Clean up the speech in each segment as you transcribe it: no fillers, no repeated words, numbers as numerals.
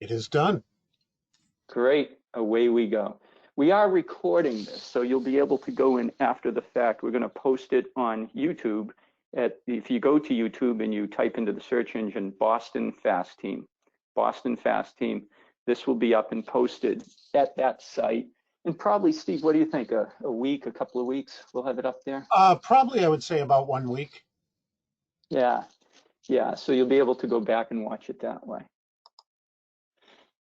It is done. Great, away we go. We are recording this, so you'll be able to go in after the fact. We're going to post it on YouTube. If you go to YouTube and you type into the search engine Boston FAASTeam, this will be up and posted at that site. And probably, Steve, what do you think? A week, a couple of weeks, we'll have it up there? Probably, I would say about 1 week. Yeah, so you'll be able to go back and watch it that way.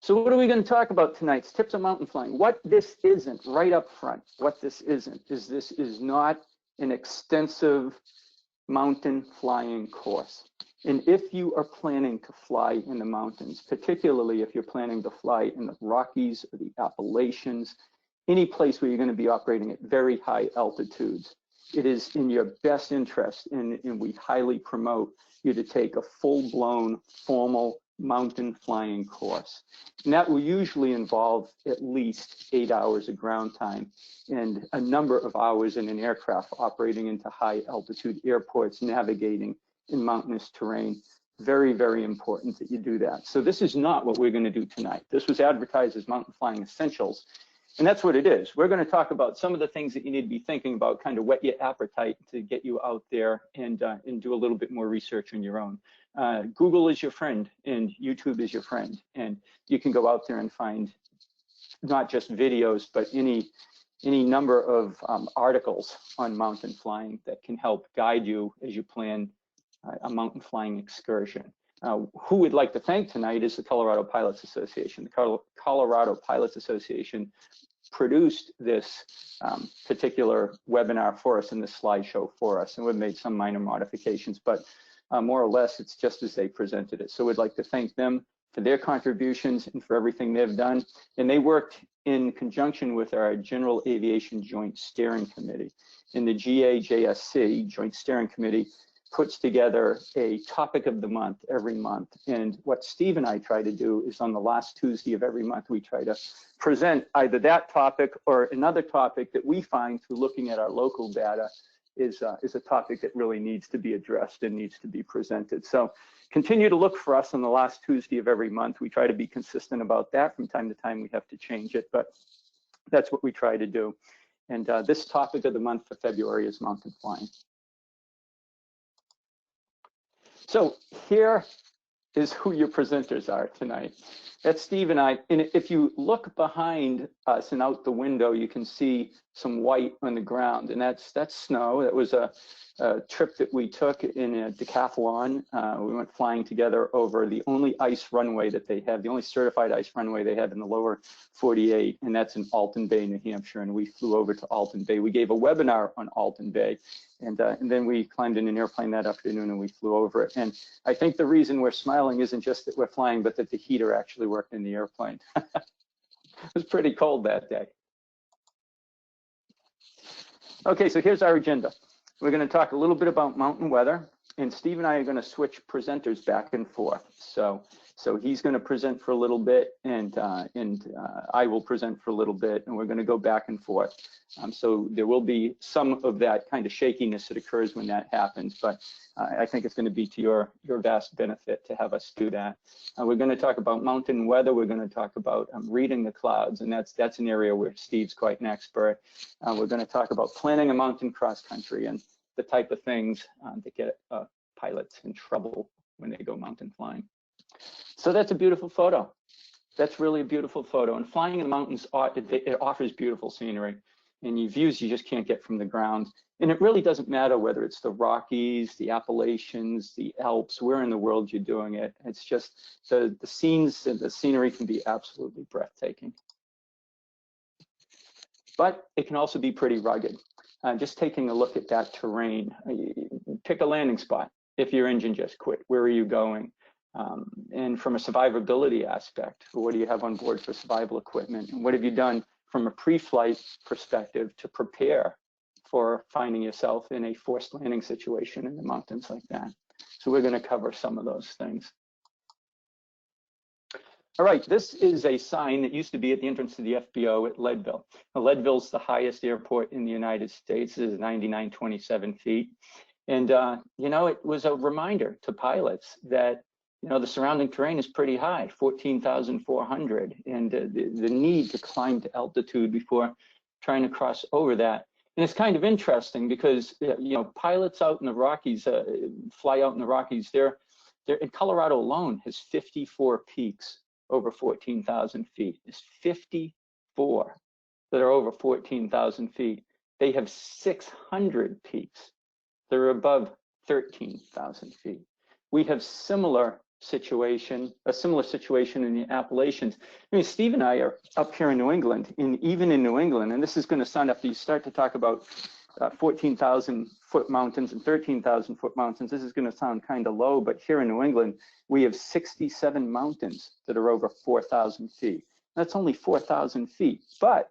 So what are we going to talk about tonight? Tips on mountain flying. What this isn't, right up front, what this isn't, is this is not an extensive mountain flying course. And if you are planning to fly in the mountains, particularly if you're planning to fly in the Rockies or the Appalachians, any place where you're going to be operating at very high altitudes, it is in your best interest, and we highly promote you to take a full-blown formal mountain flying course. And that will usually involve at least 8 hours of ground time and a number of hours in an aircraft operating into high altitude airports, navigating in mountainous terrain. Very, very important that you do that. So this is not what we're going to do tonight. This was advertised as Mountain Flying Essentials, and that's what it is. We're going to talk about some of the things that you need to be thinking about, kind of whet your appetite to get you out there and do a little bit more research on your own. Google is your friend and YouTube is your friend, and you can go out there and find not just videos, but any number of articles on mountain flying that can help guide you as you plan a mountain flying excursion. Who we'd like to thank tonight is the Colorado Pilots Association. The Colorado Pilots Association produced this particular webinar for us and this slideshow for us, and we've made some minor modifications, but more or less it's just as they presented it. So we'd like to thank them for their contributions and for everything they've done. And they worked in conjunction with our General Aviation Joint Steering Committee. And the GAJSC, Joint Steering Committee, puts together a topic of the month every month. And what Steve and I try to do is on the last Tuesday of every month, we try to present either that topic or another topic that we find through looking at our local data is a topic that really needs to be addressed and needs to be presented. So continue to look for us on the last Tuesday of every month. We try to be consistent about that. From time to time, we have to change it, but that's what we try to do. And this topic of the month for February is mountain flying. So here is who your presenters are tonight. That's Steve and I. And if you look behind us and out the window, you can see some white on the ground, and that's snow. That was a trip that we took in a decathlon. We went flying together over the only ice runway that they have, the only certified ice runway they have in the lower 48, and that's in Alton Bay, New Hampshire. And we flew over to Alton Bay. We gave a webinar on Alton Bay, and then we climbed in an airplane that afternoon and we flew over it. And I think the reason we're smiling isn't just that we're flying, but that the heater actually worked in the airplane. It was pretty cold that day. Okay, so here's our agenda. We're going to talk a little bit about mountain weather, and Steve and I are going to switch presenters back and forth. So he's going to present for a little bit, and I will present for a little bit, and we're going to go back and forth. So there will be some of that kind of shakiness that occurs when that happens, but I think it's going to be to your vast benefit to have us do that. We're going to talk about mountain weather. We're going to talk about reading the clouds, and that's an area where Steve's quite an expert. We're going to talk about planning a mountain cross country and the type of things that get pilots in trouble when they go mountain flying. So that's a beautiful photo. That's really a beautiful photo. And flying in the mountains, it offers beautiful scenery and views you just can't get from the ground. And it really doesn't matter whether it's the Rockies, the Appalachians, the Alps, where in the world you're doing it. It's just the scenes and the scenery can be absolutely breathtaking. But it can also be pretty rugged. Just taking a look at that terrain, pick a landing spot. If your engine just quit, where are you going? And from a survivability aspect, what do you have on board for survival equipment? And what have you done from a pre-flight perspective to prepare for finding yourself in a forced landing situation in the mountains like that? So we're going to cover some of those things. All right, this is a sign that used to be at the entrance to the FBO at Leadville. Now, Leadville's the highest airport in the United States. It is 99.27 feet. And, you know, it was a reminder to pilots that you know, the surrounding terrain is pretty high, 14,400, and the need to climb to altitude before trying to cross over that. And it's kind of interesting because, you know, pilots out in the Rockies, fly out in the Rockies, they're in Colorado alone has 54 peaks over 14,000 feet. There's 54 that are over 14,000 feet. They have 600 peaks that are above 13,000 feet. We have a similar situation in the Appalachians. I mean, Steve and I are up here in New England, and even in New England, and this is going to sound, after you start to talk about 14,000 foot mountains and 13,000 foot mountains, this is going to sound kind of low, but here in New England, we have 67 mountains that are over 4,000 feet. That's only 4,000 feet, but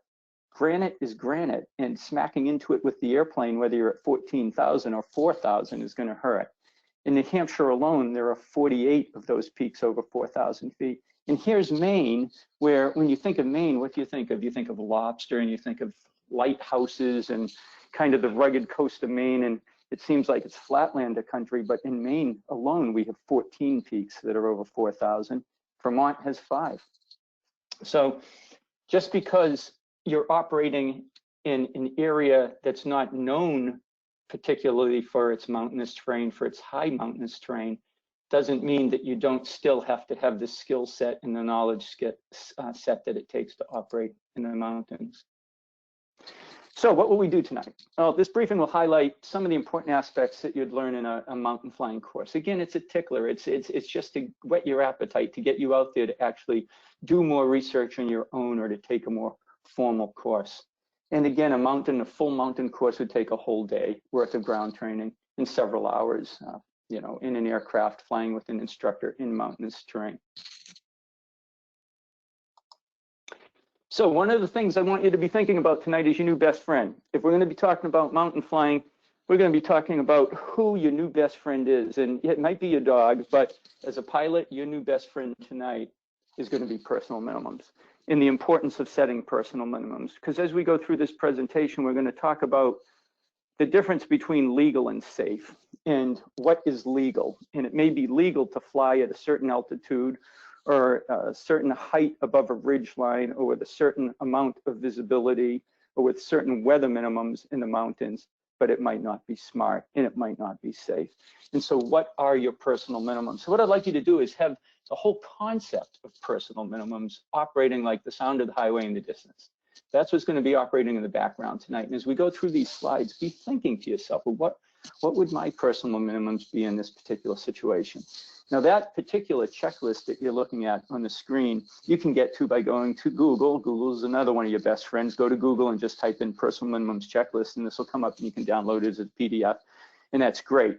granite is granite, and smacking into it with the airplane, whether you're at 14,000 or 4,000, is going to hurt. In New Hampshire alone, there are 48 of those peaks over 4,000 feet. And here's Maine, where when you think of Maine, what do you think of? You think of lobster, and you think of lighthouses and kind of the rugged coast of Maine, and it seems like it's flatlander country, but in Maine alone, we have 14 peaks that are over 4,000. Vermont has 5. So just because you're operating in an area that's not known particularly for its mountainous terrain, for its high mountainous terrain, doesn't mean that you don't still have to have the skill set and the knowledge set that it takes to operate in the mountains. So what will we do tonight? Well, this briefing will highlight some of the important aspects that you'd learn in a mountain flying course. Again, it's a tickler. It's just to whet your appetite, to get you out there to actually do more research on your own or to take a more formal course. And again, a full mountain course would take a whole day worth of ground training and several hours, you know, in an aircraft flying with an instructor in mountainous terrain. So one of the things I want you to be thinking about tonight is your new best friend. If we're going to be talking about mountain flying, we're going to be talking about who your new best friend is. And it might be your dog, but as a pilot, your new best friend tonight is going to be personal minimums and the importance of setting personal minimums. Because as we go through this presentation, we're going to talk about the difference between legal and safe and what is legal. And it may be legal to fly at a certain altitude or a certain height above a ridge line, or with a certain amount of visibility, or with certain weather minimums in the mountains, but it might not be smart and it might not be safe. And so what are your personal minimums? So what I'd like you to do is have the whole concept of personal minimums operating like the sound of the highway in the distance. That's what's going to be operating in the background tonight. And as we go through these slides, be thinking to yourself, well, what would my personal minimums be in this particular situation? Now, that particular checklist that you're looking at on the screen, you can get to by going to Google. Google is another one of your best friends. Go to Google and just type in personal minimums checklist, and this will come up and you can download it as a PDF, and that's great.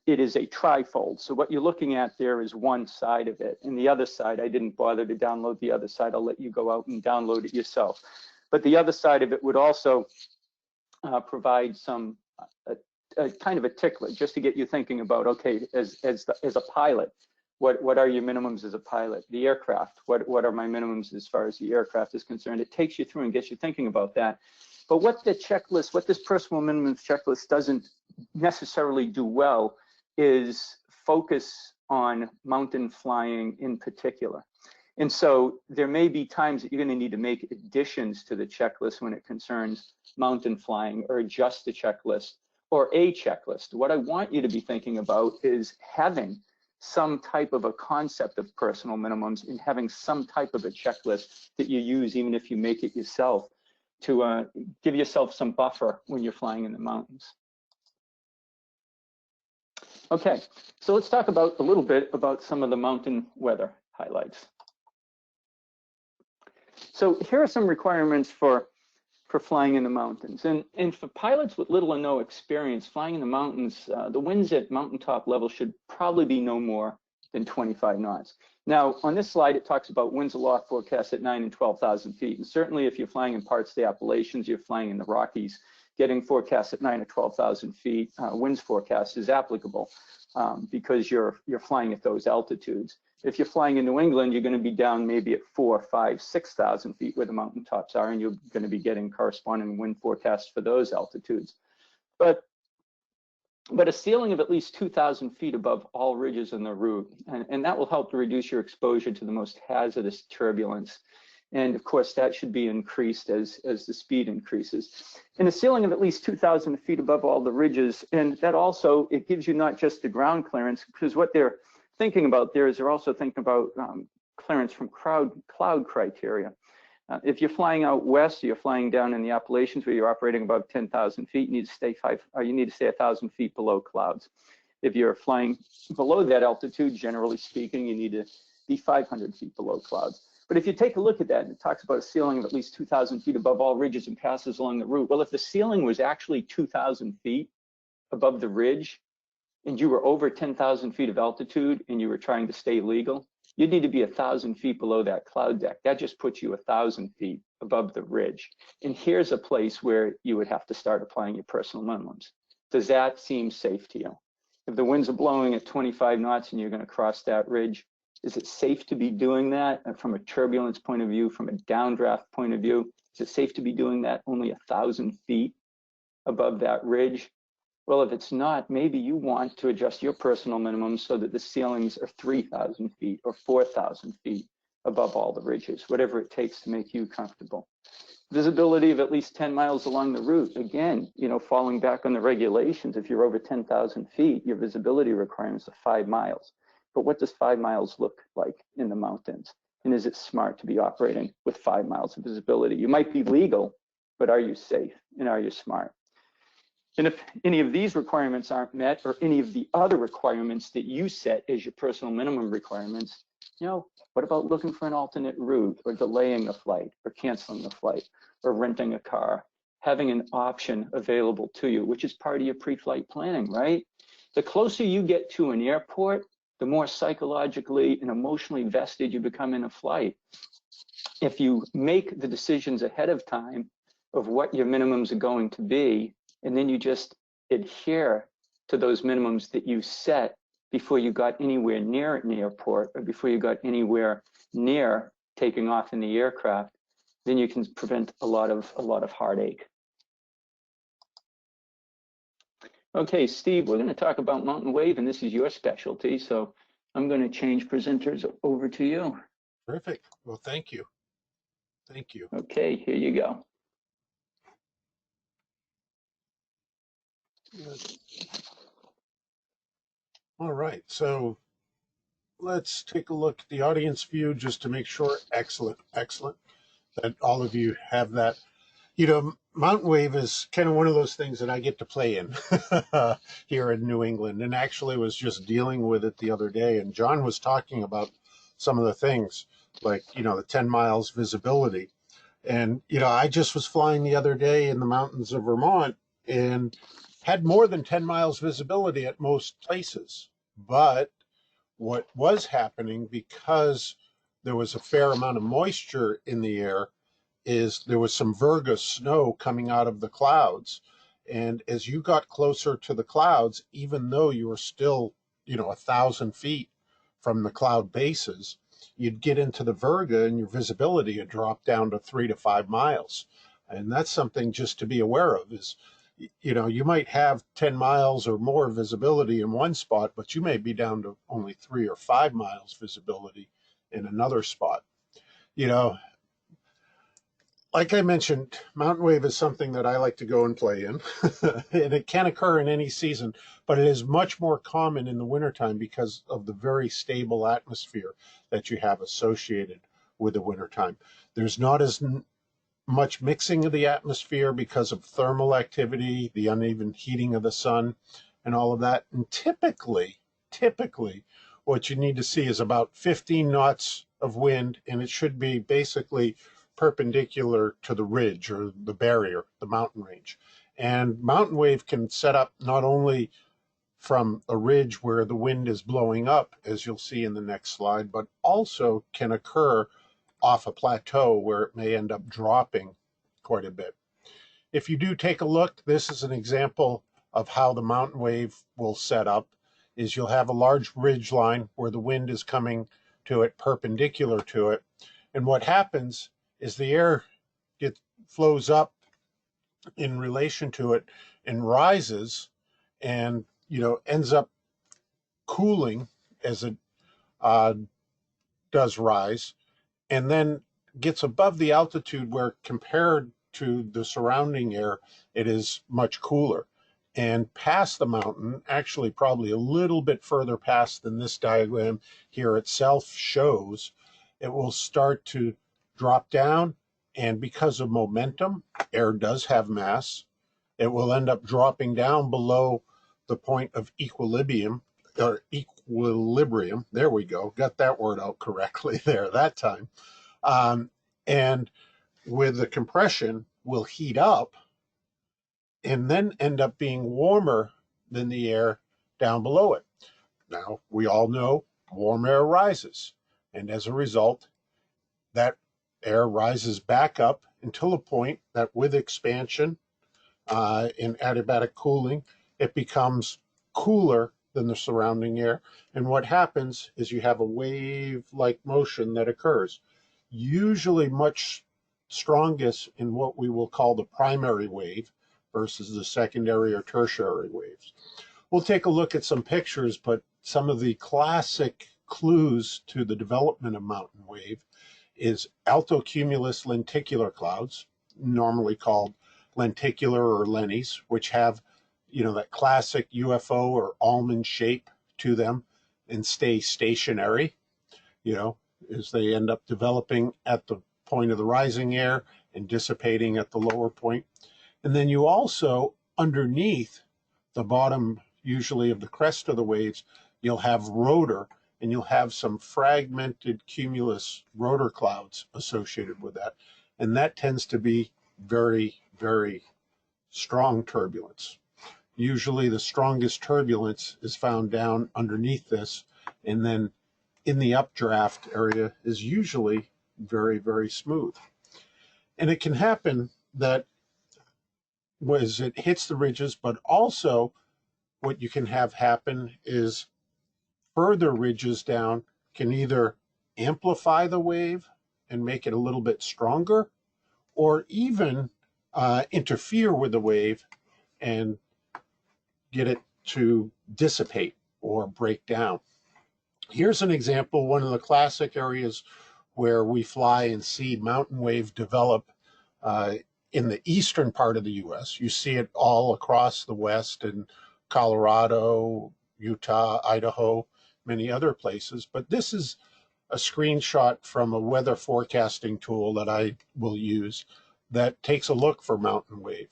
It is a trifold. So what you're looking at there is one side of it, and the other side, I didn't bother to download the other side. I'll let you go out and download it yourself. But the other side of it would also provide some kind of a tickler, just to get you thinking about, okay, as a pilot, what are your minimums as a pilot? The aircraft, what are my minimums as far as the aircraft is concerned? It takes you through and gets you thinking about that. But what the checklist, what this personal minimums checklist doesn't necessarily do well is focus on mountain flying in particular. And so there may be times that you're going to need to make additions to the checklist when it concerns mountain flying, or adjust the checklist or a checklist. What I want you to be thinking about is having some type of a concept of personal minimums and having some type of a checklist that you use, even if you make it yourself, to give yourself some buffer when you're flying in the mountains. Okay, so let's talk about a little bit about some of the mountain weather highlights. So here are some requirements for flying in the mountains. And for pilots with little or no experience flying in the mountains, the winds at mountaintop level should probably be no more than 25 knots. Now, on this slide, it talks about winds aloft forecast at 9,000 and 12,000 feet. And certainly if you're flying in parts of the Appalachians, you're flying in the Rockies, getting forecasts at 9,000 or 12,000 feet, winds forecast is applicable because you're flying at those altitudes. If you're flying in New England, you're going to be down maybe at 4,000, 5,000, 6,000 feet where the mountaintops are, and you're going to be getting corresponding wind forecasts for those altitudes. But but a ceiling of at least 2,000 feet above all ridges in the route. And that will help to reduce your exposure to the most hazardous turbulence. And of course, that should be increased as the speed increases. And a ceiling of at least 2,000 feet above all the ridges. And that also, it gives you not just the ground clearance, because what they're thinking about there is they're also thinking about clearance from cloud criteria. If you're flying out west, or you're flying down in the Appalachians where you're operating above 10,000 feet, you need to stay 1,000 feet below clouds. If you're flying below that altitude, generally speaking, you need to be 500 feet below clouds. But if you take a look at that, and it talks about a ceiling of at least 2,000 feet above all ridges and passes along the route. Well, if the ceiling was actually 2,000 feet above the ridge, and you were over 10,000 feet of altitude, and you were trying to stay legal, you'd need to be 1,000 feet below that cloud deck. That just puts you 1,000 feet above the ridge. And here's a place where you would have to start applying your personal minimums. Does that seem safe to you? If the winds are blowing at 25 knots and you're going to cross that ridge, is it safe to be doing that from a turbulence point of view, from a downdraft point of view? Is it safe to be doing that only 1,000 feet above that ridge? Well, if it's not, maybe you want to adjust your personal minimums so that the ceilings are 3,000 feet or 4,000 feet above all the ridges, whatever it takes to make you comfortable. Visibility of at least 10 miles along the route. Again, falling back on the regulations, if you're over 10,000 feet, your visibility requirements are 5 miles. But what does 5 miles look like in the mountains? And is it smart to be operating with 5 miles of visibility? You might be legal, but are you safe and are you smart? And if any of these requirements aren't met, or any of the other requirements that you set as your personal minimum requirements, what about looking for an alternate route, or delaying a flight, or canceling the flight, or renting a car? Having an option available to you, which is part of your pre-flight planning, right? The closer you get to an airport, the more psychologically and emotionally vested you become in a flight. If you make the decisions ahead of time of what your minimums are going to be, and then you just adhere to those minimums that you set before you got anywhere near an airport, or before you got anywhere near taking off in the aircraft, then you can prevent a lot of heartache. Okay, Steve, we're going to talk about mountain wave, and this is your specialty, so I'm going to change presenters over to you. Terrific. Well, thank you. Thank you. Okay, here you go. All right, so let's take a look at the audience view just to make sure. Excellent, excellent, that all of you have that. Mountain wave is kind of one of those things that I get to play in here in New England, and actually was just dealing with it the other day. And John was talking about some of the things, like, the 10 miles visibility. And, I just was flying the other day in the mountains of Vermont and had more than 10 miles visibility at most places. But what was happening, because there was a fair amount of moisture in the air, is there was some virga snow coming out of the clouds. And as you got closer to the clouds, even though you were still, 1,000 feet from the cloud bases, you'd get into the virga and your visibility would drop down to 3 to 5 miles. And that's something just to be aware of, is, you might have 10 miles or more visibility in one spot, but you may be down to only 3 or 5 miles visibility in another spot. Like I mentioned, mountain wave is something that I like to go and play in. And it can occur in any season, but it is much more common in the wintertime because of the very stable atmosphere that you have associated with the wintertime. There's not as much mixing of the atmosphere because of thermal activity, the uneven heating of the sun, and all of that. And typically, what you need to see is about 15 knots of wind, and it should be basically perpendicular to the ridge or the barrier, the mountain range. And mountain wave can set up not only from a ridge where the wind is blowing up, as you'll see in the next slide, but also can occur off a plateau where it may end up dropping quite a bit. If you do take a look, this is an example of how the mountain wave will set up. Is you'll have a large ridge line where the wind is coming to it, perpendicular to it. And what happens is the air flows up in relation to it and rises, and ends up cooling as it uh, does rise, and then gets above the altitude where, compared to the surrounding air, it is much cooler. And past the mountain, actually probably a little bit further past than this diagram here itself shows, it will start to drop down. And because of momentum, air does have mass, it will end up dropping down below the point of equilibrium, or equilibrium. There we go. Got that word out correctly there that time. And with the compression, will heat up and then end up being warmer than the air down below it. Now, we all know warm air rises, and as a result, that air rises back up until a point that, with expansion in adiabatic cooling, it becomes cooler than the surrounding air. And what happens is you have a wave-like motion that occurs, usually much strongest in what we will call the primary wave versus the secondary or tertiary waves. We'll take a look at some pictures, but some of the classic clues to the development of mountain wave is altocumulus lenticular clouds, normally called lenticular or lennies, which have, that classic UFO or almond shape to them and stay stationary, as they end up developing at the point of the rising air and dissipating at the lower point. And then you also, underneath the bottom, usually of the crest of the waves, you'll have rotor, and you'll have some fragmented cumulus rotor clouds associated with that. And that tends to be very, very strong turbulence. Usually the strongest turbulence is found down underneath this, and then in the updraft area is usually very, very smooth. And it can happen that as it hits the ridges, but also what you can have happen is further ridges down can either amplify the wave and make it a little bit stronger, or even interfere with the wave and get it to dissipate or break down. Here's an example, one of the classic areas where we fly and see mountain wave develop in the eastern part of the U.S. You see it all across the West in Colorado, Utah, Idaho, many other places. But this is a screenshot from a weather forecasting tool that I will use that takes a look for mountain wave.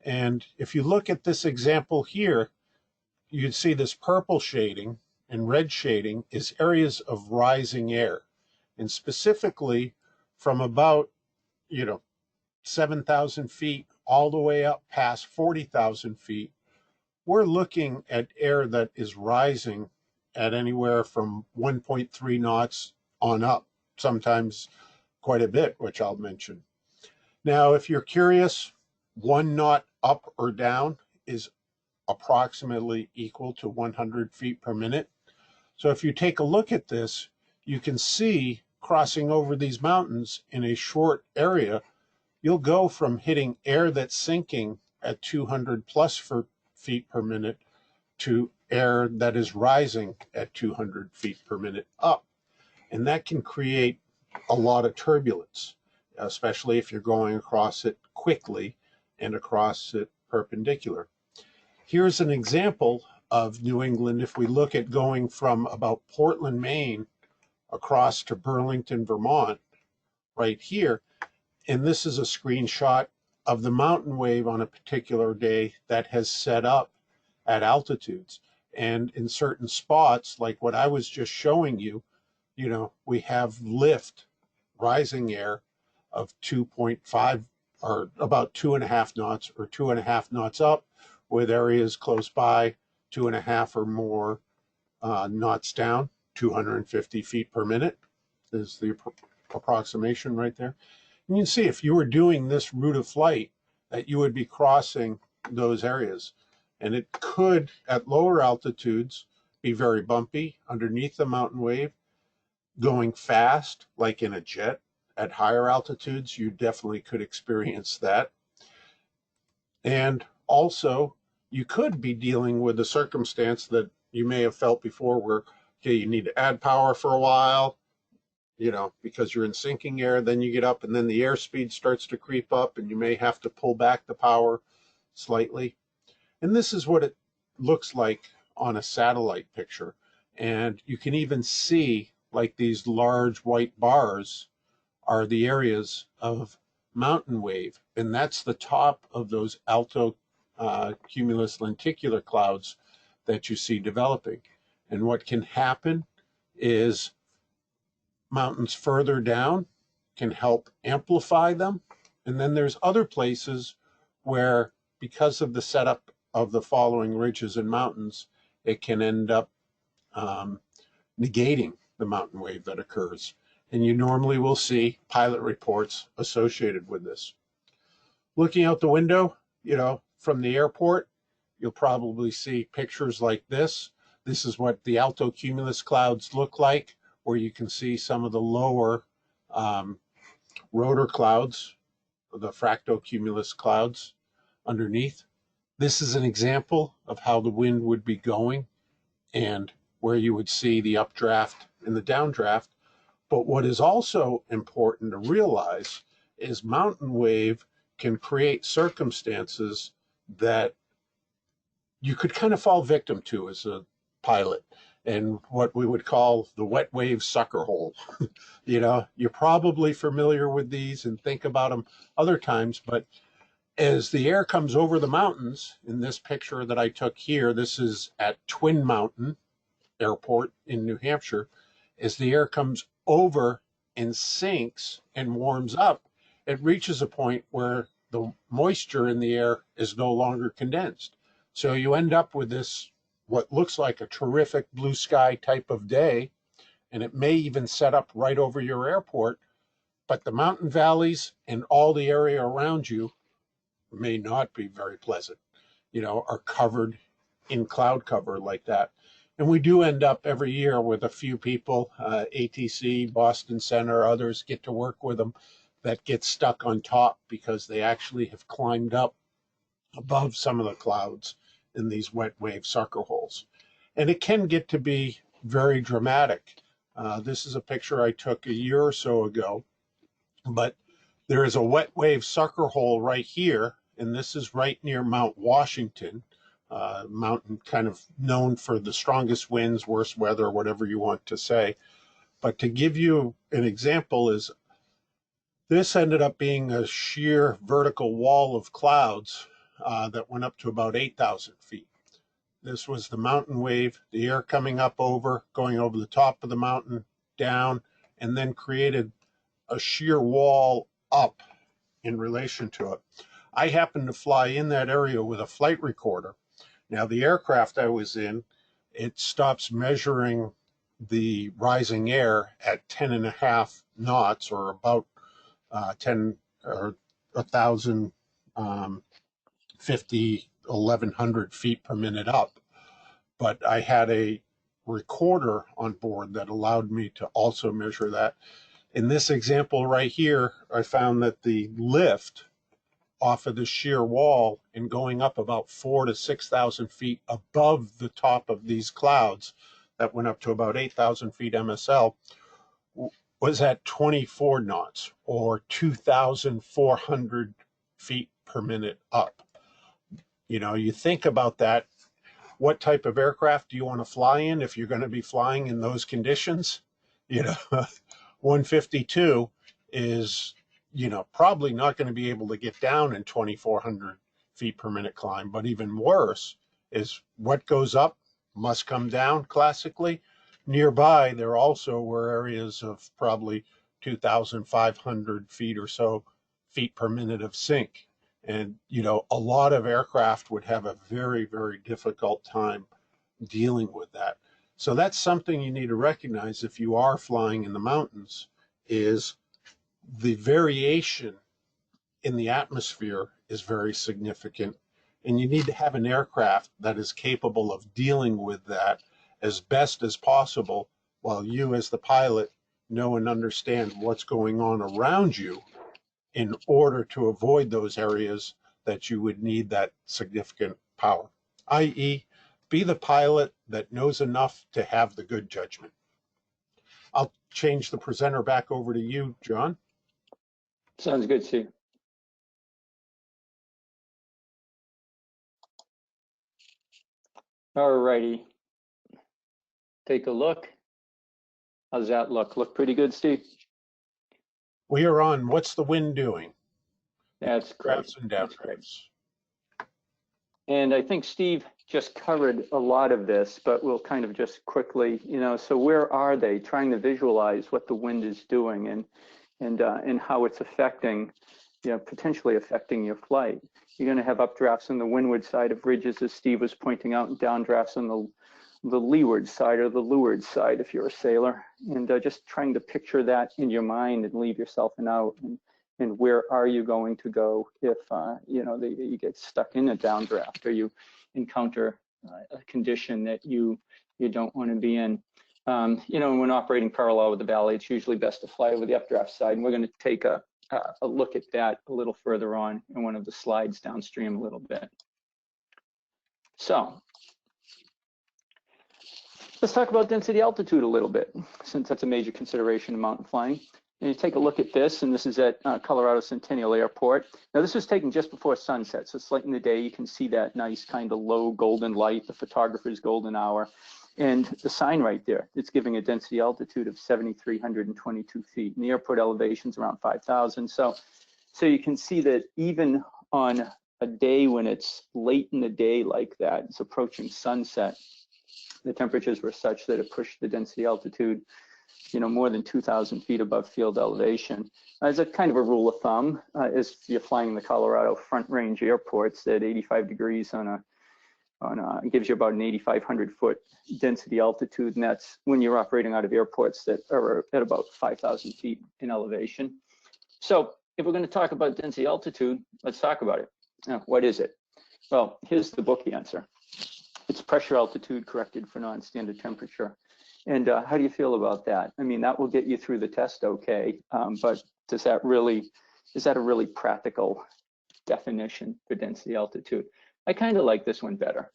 And if you look at this example here, you'd see this purple shading and red shading is areas of rising air. And specifically from about, 7,000 feet all the way up past 40,000 feet, we're looking at air that is rising at anywhere from 1.3 knots on up, sometimes quite a bit, which I'll mention. Now, if you're curious, 1 knot up or down is approximately equal to 100 feet per minute. So if you take a look at this, you can see crossing over these mountains in a short area, you'll go from hitting air that's sinking at 200 plus feet per minute to air that is rising at 200 feet per minute up. And that can create a lot of turbulence, especially if you're going across it quickly and across it perpendicular. Here's an example of New England. If we look at going from about Portland, Maine, across to Burlington, Vermont, right here, and this is a screenshot of the mountain wave on a particular day that has set up at altitudes. And in certain spots, like what I was just showing you, we have lift, rising air of 2.5 or about 2.5 knots or 2.5 knots up, with areas close by 2.5 or more knots down, 250 feet per minute is the approximation right there. And you can see if you were doing this route of flight that you would be crossing those areas. And it could, at lower altitudes, be very bumpy underneath the mountain wave, going fast, like in a jet. At higher altitudes, you definitely could experience that. And also, you could be dealing with a circumstance that you may have felt before where, okay, you need to add power for a while, because you're in sinking air, then you get up and then the airspeed starts to creep up and you may have to pull back the power slightly. And this is what it looks like on a satellite picture. And you can even see like these large white bars are the areas of mountain wave. And that's the top of those alto cumulus lenticular clouds that you see developing. And what can happen is mountains further down can help amplify them. And then there's other places where, because of the setup of the following ridges and mountains, it can end up negating the mountain wave that occurs. And you normally will see pilot reports associated with this. Looking out the window, from the airport, you'll probably see pictures like this. This is what the alto cumulus clouds look like, where you can see some of the lower rotor clouds, the fractocumulus clouds underneath. This is an example of how the wind would be going and where you would see the updraft and the downdraft. But what is also important to realize is mountain wave can create circumstances that you could kind of fall victim to as a pilot, and what we would call the wet wave sucker hole. You're probably familiar with these and think about them other times, but as the air comes over the mountains, in this picture that I took here, this is at Twin Mountain Airport in New Hampshire, as the air comes over and sinks and warms up, it reaches a point where the moisture in the air is no longer condensed. So you end up with this, what looks like a terrific blue sky type of day, and it may even set up right over your airport, but the mountain valleys and all the area around you may not be very pleasant, are covered in cloud cover like that. And we do end up every year with a few people, ATC, Boston Center, others get to work with them, that get stuck on top because they actually have climbed up above some of the clouds in these wet wave sucker holes. And it can get to be very dramatic. This is a picture I took a year or so ago, but there is a wet wave sucker hole right here, and this is right near Mount Washington, mountain kind of known for the strongest winds, worst weather, whatever you want to say. But to give you an example, is this ended up being a sheer vertical wall of clouds that went up to about 8,000 feet. This was the mountain wave, the air coming up over, going over the top of the mountain, down, and then created a sheer wall up in relation to it. I happened to fly in that area with a flight recorder. Now, the aircraft I was in, it stops measuring the rising air at 10.5 knots, or about 10 or 1,050, 1,100 feet per minute up. But I had a recorder on board that allowed me to also measure that. In this example right here, I found that the lift off of the sheer wall and going up about 4,000 to 6,000 feet above the top of these clouds that went up to about 8,000 feet MSL was at 24 knots, or 2,400 feet per minute up. You think about that. What type of aircraft do you want to fly in if you're going to be flying in those conditions? 152 is, probably not going to be able to get down in 2,400 feet per minute climb. But even worse is what goes up must come down classically. Nearby, there also were areas of probably 2,500 feet or so feet per minute of sink. And, a lot of aircraft would have a very, very difficult time dealing with that. So that's something you need to recognize if you are flying in the mountains, is the variation in the atmosphere is very significant. And you need to have an aircraft that is capable of dealing with that as best as possible, while you as the pilot know and understand what's going on around you, in order to avoid those areas that you would need that significant power. i.e., be the pilot that knows enough to have the good judgment. I'll change the presenter back over to you, John. Sounds good, Steve. All righty. Take a look. How's that look? Look pretty good, Steve? We are on What's the Wind Doing? That's great. Drafts and That's great. downdrafts. And I think Steve just covered a lot of this, but we'll kind of just quickly, so where are they? Trying to visualize what the wind is doing and how it's affecting, potentially affecting your flight. You're going to have updrafts on the windward side of ridges, as Steve was pointing out, and downdrafts on the leeward side or the leeward side if you're a sailor. And just trying to picture that in your mind and leave yourself an out. And where are you going to go if you get stuck in a downdraft or you encounter a condition that you don't want to be in? When operating parallel with the valley, it's usually best to fly over the updraft side, and we're going to take a look at that a little further on in one of the slides downstream a little bit. So let's talk about density altitude a little bit, since that's a major consideration in mountain flying. And you take a look at this, and this is at Colorado Centennial Airport. Now, this was taken just before sunset, so it's late in the day. You can see that nice kind of low golden light, the photographer's golden hour, and the sign right there. It's giving a density altitude of 7,322 feet, and the airport elevation's around 5,000. So you can see that even on a day when it's late in the day like that, it's approaching sunset, the temperatures were such that it pushed the density altitude more than 2,000 feet above field elevation. As a kind of a rule of thumb, if you're flying the Colorado Front Range airports at 85 degrees it gives you about an 8,500 foot density altitude, and that's when you're operating out of airports that are at about 5,000 feet in elevation. So if we're going to talk about density altitude, let's talk about it. Now, what is it? Well, here's the book answer. It's pressure altitude corrected for non-standard temperature. And how do you feel about that? I mean, that will get you through the test, okay, but is that a really practical definition for density altitude? I kind of like this one better.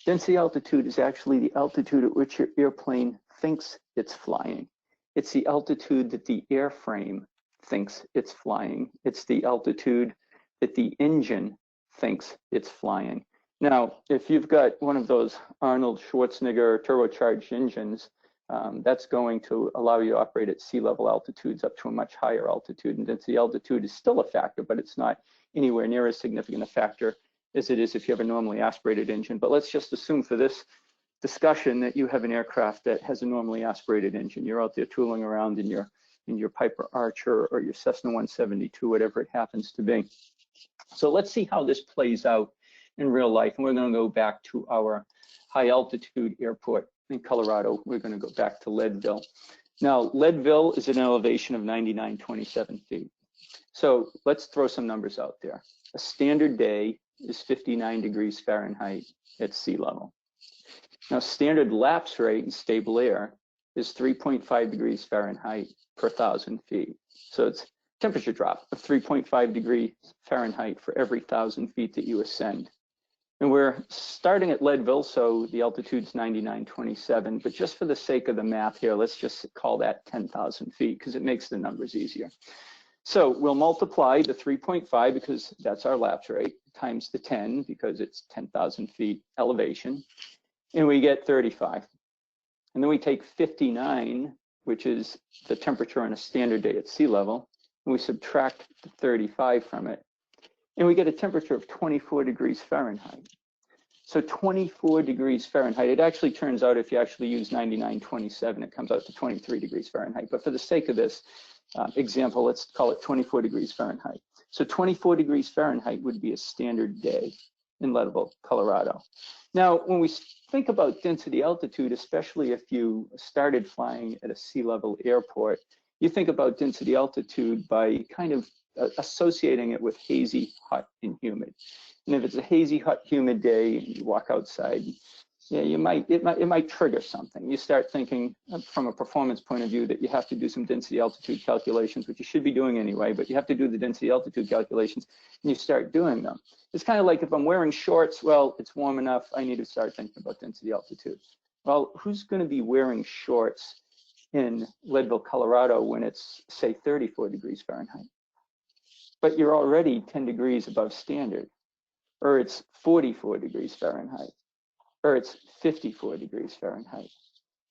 Density altitude is actually the altitude at which your airplane thinks it's flying. It's the altitude that the airframe thinks it's flying. It's the altitude that the engine thinks it's flying. Now, if you've got one of those Arnold Schwarzenegger turbocharged engines, that's going to allow you to operate at sea level altitudes up to a much higher altitude. And density altitude is still a factor, but it's not anywhere near as significant a factor as it is if you have a normally aspirated engine. But let's just assume for this discussion that you have an aircraft that has a normally aspirated engine. You're out there tooling around in your Piper Archer or your Cessna 172, whatever it happens to be. So let's see how this plays out in real life. And we're going to go back to our high altitude airport in Colorado. We're going to go back to Leadville. Now, Leadville is at an elevation of 9,927 feet. So let's throw some numbers out there. A standard day is 59 degrees Fahrenheit at sea level. Now, standard lapse rate in stable air is 3.5 degrees Fahrenheit per 1,000 feet. So it's temperature drop of 3.5 degrees Fahrenheit for every 1,000 feet that you ascend. And we're starting at Leadville, so the altitude's 9,927, but just for the sake of the math here, let's just call that 10,000 feet because it makes the numbers easier. So we'll multiply the 3.5 because that's our lapse rate times the 10 because it's 10,000 feet elevation, and we get 35. And then we take 59, which is the temperature on a standard day at sea level, and we subtract the 35 from it, and we get a temperature of 24 degrees Fahrenheit. So 24 degrees Fahrenheit, it actually turns out if you actually use 9927, it comes out to 23 degrees Fahrenheit. But for the sake of this example, let's call it 24 degrees Fahrenheit. So 24 degrees Fahrenheit would be a standard day in Leadville, Colorado. Now, when we think about density altitude, especially if you started flying at a sea level airport, you think about density altitude by kind of associating it with hazy, hot, and humid. And if it's a hazy, hot, humid day, and you walk outside, yeah, it might trigger something. You start thinking from a performance point of view that you have to do some density altitude calculations, which you should be doing anyway, but you have to do the density altitude calculations, and you start doing them. It's kind of like if I'm wearing shorts, well, it's warm enough, I need to start thinking about density altitude. Well, who's going to be wearing shorts in Leadville, Colorado when it's, say, 34 degrees Fahrenheit? But you're already 10 degrees above standard, or it's 44 degrees Fahrenheit, or it's 54 degrees Fahrenheit,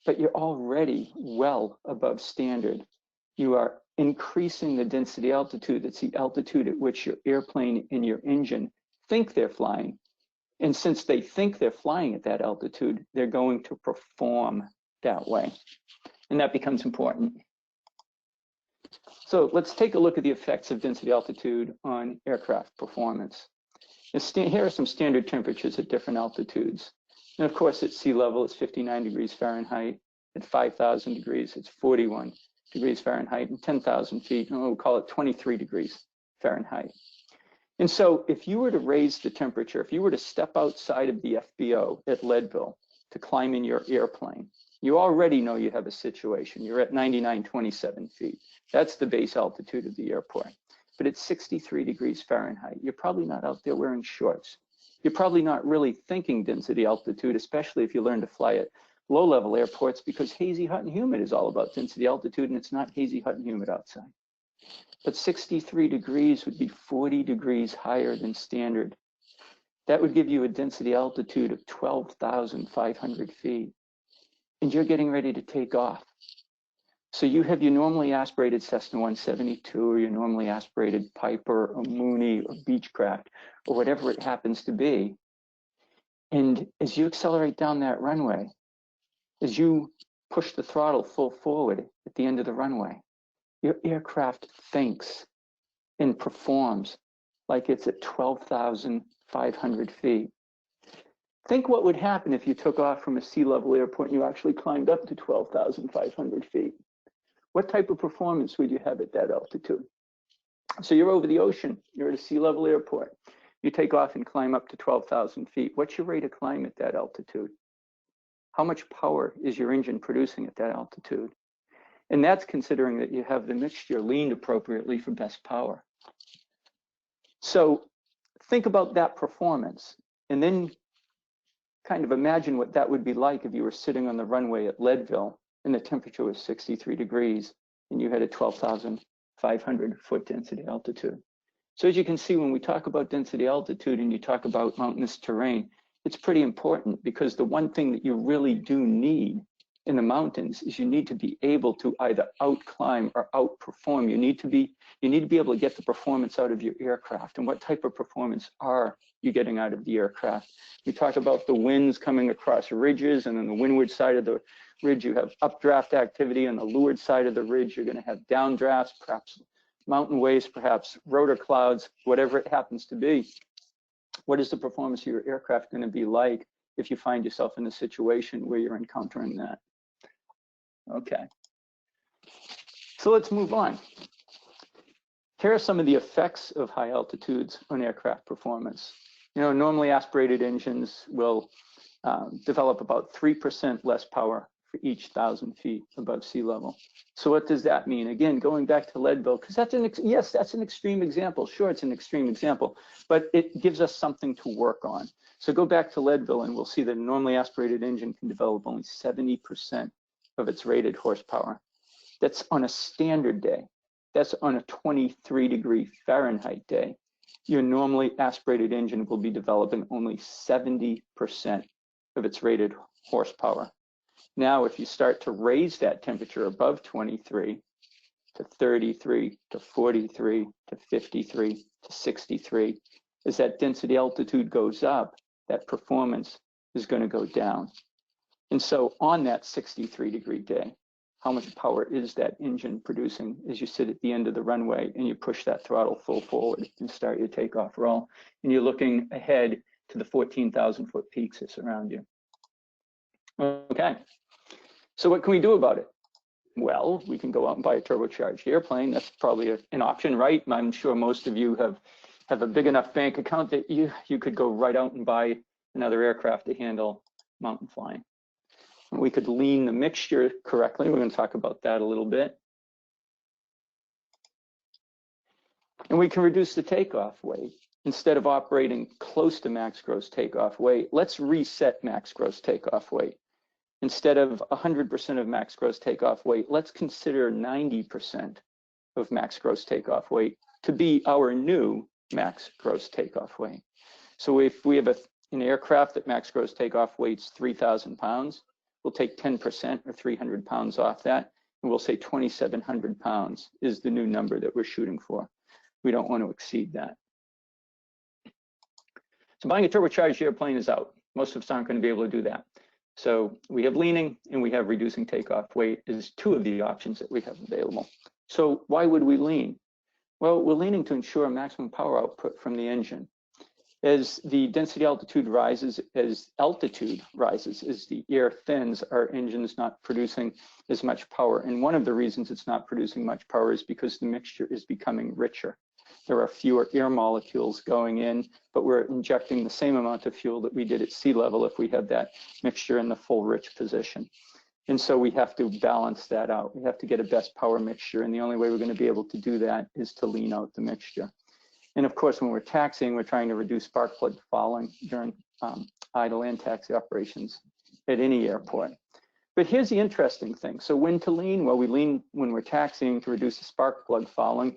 but you're already well above standard. You are increasing the density altitude. That's the altitude at which your airplane and your engine think they're flying. And since they think they're flying at that altitude, they're going to perform that way. And that becomes important. So let's take a look at the effects of density altitude on aircraft performance. Here are some standard temperatures at different altitudes. And of course, at sea level, it's 59 degrees Fahrenheit. At 5,000 degrees, it's 41 degrees Fahrenheit. And 10,000 feet, we'll call it 23 degrees Fahrenheit. And so if you were to raise the temperature, if you were to step outside of the FBO at Leadville to climb in your airplane, you already know you have a situation. You're at 99.27 feet. That's the base altitude of the airport. But at 63 degrees Fahrenheit, you're probably not out there wearing shorts. You're probably not really thinking density altitude, especially if you learn to fly at low-level airports, because hazy, hot, and humid is all about density altitude, and it's not hazy, hot, and humid outside. But 63 degrees would be 40 degrees higher than standard. That would give you a density altitude of 12,500 feet. And you're getting ready to take off. So you have your normally aspirated Cessna 172, or your normally aspirated Piper, or Mooney, or Beechcraft, or whatever it happens to be. And as you accelerate down that runway, as you push the throttle full forward at the end of the runway, your aircraft thinks and performs like it's at 12,500 feet. Think what would happen if you took off from a sea level airport and you actually climbed up to 12,500 feet. What type of performance would you have at that altitude? So you're over the ocean, you're at a sea level airport. You take off and climb up to 12,000 feet. What's your rate of climb at that altitude? How much power is your engine producing at that altitude? And that's considering that you have the mixture leaned appropriately for best power. So think about that performance, and then kind of imagine what that would be like if you were sitting on the runway at Leadville and the temperature was 63 degrees and you had a 12,500 foot density altitude. So as you can see, when we talk about density altitude and you talk about mountainous terrain, it's pretty important, because the one thing that you really do need in the mountains is you need to be able to either outclimb or outperform. You need to be able to get the performance out of your aircraft. And what type of performance are you getting out of the aircraft? We talk about the winds coming across ridges, and on the windward side of the ridge, you have updraft activity. On the leeward side of the ridge, you're going to have downdrafts, perhaps mountain waves, perhaps rotor clouds, whatever it happens to be. What is the performance of your aircraft going to be like if you find yourself in a situation where you're encountering that? Okay, so let's move on. Here are some of the effects of high altitudes on aircraft performance. You know, normally aspirated engines will develop about 3% less power for each 1,000 feet above sea level. So what does that mean? Again, going back to Leadville, because that's that's an extreme example. Sure, it's an extreme example, but it gives us something to work on. So go back to Leadville and we'll see that a normally aspirated engine can develop only 70% of its rated horsepower. That's on a standard day. That's on a 23 degree Fahrenheit day. Your normally aspirated engine will be developing only 70% of its rated horsepower. Now, if you start to raise that temperature above 23 to 33 to 43 to 53 to 63, as that density altitude goes up, that performance is going to go down. And so on that 63 degree day, how much power is that engine producing as you sit at the end of the runway and you push that throttle full forward and start your takeoff roll, and you're looking ahead to the 14,000 foot peaks that surround you? Okay, so what can we do about it? Well, we can go out and buy a turbocharged airplane. That's probably an option, right? I'm sure most of you have a big enough bank account that you could go right out and buy another aircraft to handle mountain flying. And we could lean the mixture correctly. We're going to talk about that a little bit. And we can reduce the takeoff weight. Instead of operating close to max gross takeoff weight, let's reset max gross takeoff weight. Instead of 100% of max gross takeoff weight, let's consider 90% of max gross takeoff weight to be our new max gross takeoff weight. So if we have an aircraft that max gross takeoff weight's 3,000 pounds, we'll take 10% or 300 pounds off that, and we'll say 2,700 pounds is the new number that we're shooting for. We don't want to exceed that. So buying a turbocharged airplane is out. Most of us aren't going to be able to do that. So we have leaning and we have reducing takeoff weight is two of the options that we have available. So why would we lean? Well, we're leaning to ensure maximum power output from the engine. As the density altitude rises, as altitude rises, as the air thins, our engine's not producing as much power. And one of the reasons it's not producing much power is because the mixture is becoming richer. There are fewer air molecules going in, but we're injecting the same amount of fuel that we did at sea level if we had that mixture in the full rich position. And so we have to balance that out. We have to get a best power mixture. And the only way we're going to be able to do that is to lean out the mixture. And of course, when we're taxiing, we're trying to reduce spark plug fouling during idle and taxi operations at any airport. But here's the interesting thing. So when to lean? Well, we lean when we're taxiing to reduce the spark plug fouling.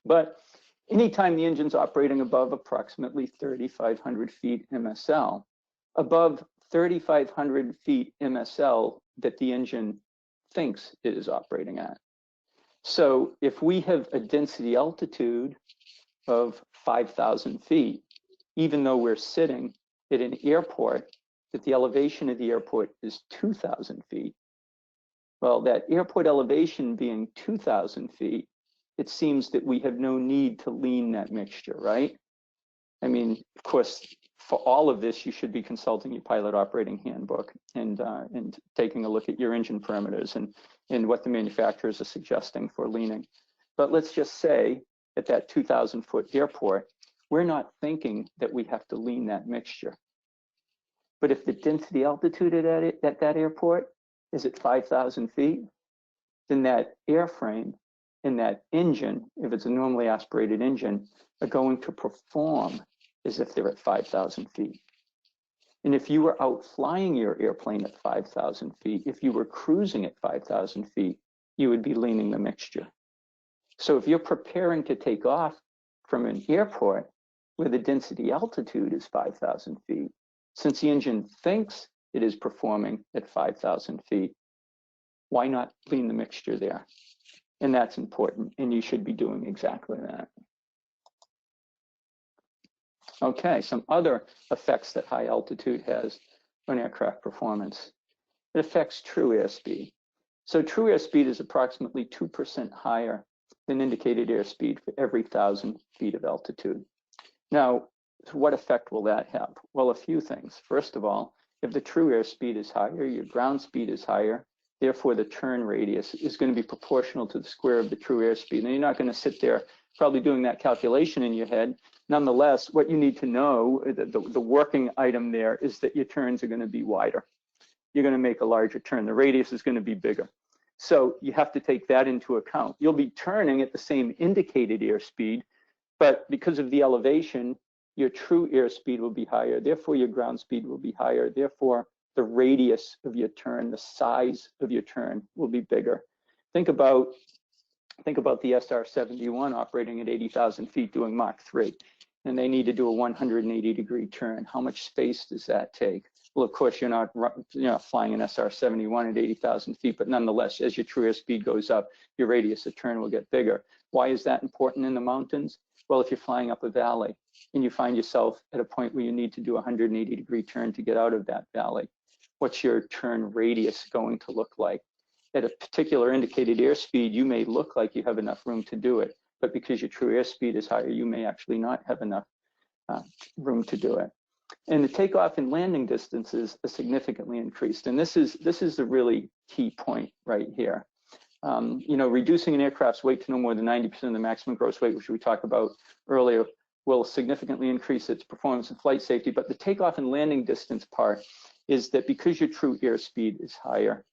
But anytime the engine's operating above approximately 3,500 feet MSL, above 3,500 feet MSL that the engine thinks it is operating at. So if we have a density altitude of 5,000 feet, even though we're sitting at an airport that the elevation of the airport is 2,000 feet, well, that airport elevation being 2,000 feet, it seems that we have no need to lean that mixture, right? I mean, of course, for all of this, you should be consulting your pilot operating handbook and taking a look at your engine parameters and what the manufacturers are suggesting for leaning. But let's just say at that 2,000 foot airport, we're not thinking that we have to lean that mixture. But if the density altitude at that airport is at 5,000 feet, then that airframe and that engine, if it's a normally aspirated engine, are going to perform as if they're at 5,000 feet. And if you were out flying your airplane at 5,000 feet, if you were cruising at 5,000 feet, you would be leaning the mixture. So if you're preparing to take off from an airport where the density altitude is 5,000 feet, since the engine thinks it is performing at 5,000 feet, why not lean the mixture there? And that's important, and you should be doing exactly that. Okay, some other effects that high altitude has on aircraft performance. It affects true airspeed. So true airspeed is approximately 2% higher than indicated airspeed for every 1,000 feet of altitude. Now, what effect will that have? Well, a few things. First of all, if the true airspeed is higher, your ground speed is higher, therefore the turn radius is going to be proportional to the square of the true airspeed. And you're not going to sit there probably doing that calculation in your head. Nonetheless, what you need to know, the working item there is that your turns are going to be wider. You're going to make a larger turn. The radius is going to be bigger. So you have to take that into account. You'll be turning at the same indicated airspeed, but because of the elevation, your true airspeed will be higher. Therefore, your ground speed will be higher. Therefore, the radius of your turn, the size of your turn will be bigger. Think about the SR-71 operating at 80,000 feet doing Mach 3, and they need to do a 180-degree turn. How much space does that take? Well, of course, you're not flying an SR-71 at 80,000 feet, but nonetheless, as your true airspeed goes up, your radius of turn will get bigger. Why is that important in the mountains? Well, if you're flying up a valley and you find yourself at a point where you need to do a 180-degree turn to get out of that valley, what's your turn radius going to look like? At a particular indicated airspeed, you may look like you have enough room to do it, but because your true airspeed is higher, you may actually not have enough room to do it. And the takeoff and landing distances are significantly increased. And this is the really key point right here. Reducing an aircraft's weight to no more than 90% of the maximum gross weight, which we talked about earlier, will significantly increase its performance and flight safety. But the takeoff and landing distance part is that because your true airspeed is higher,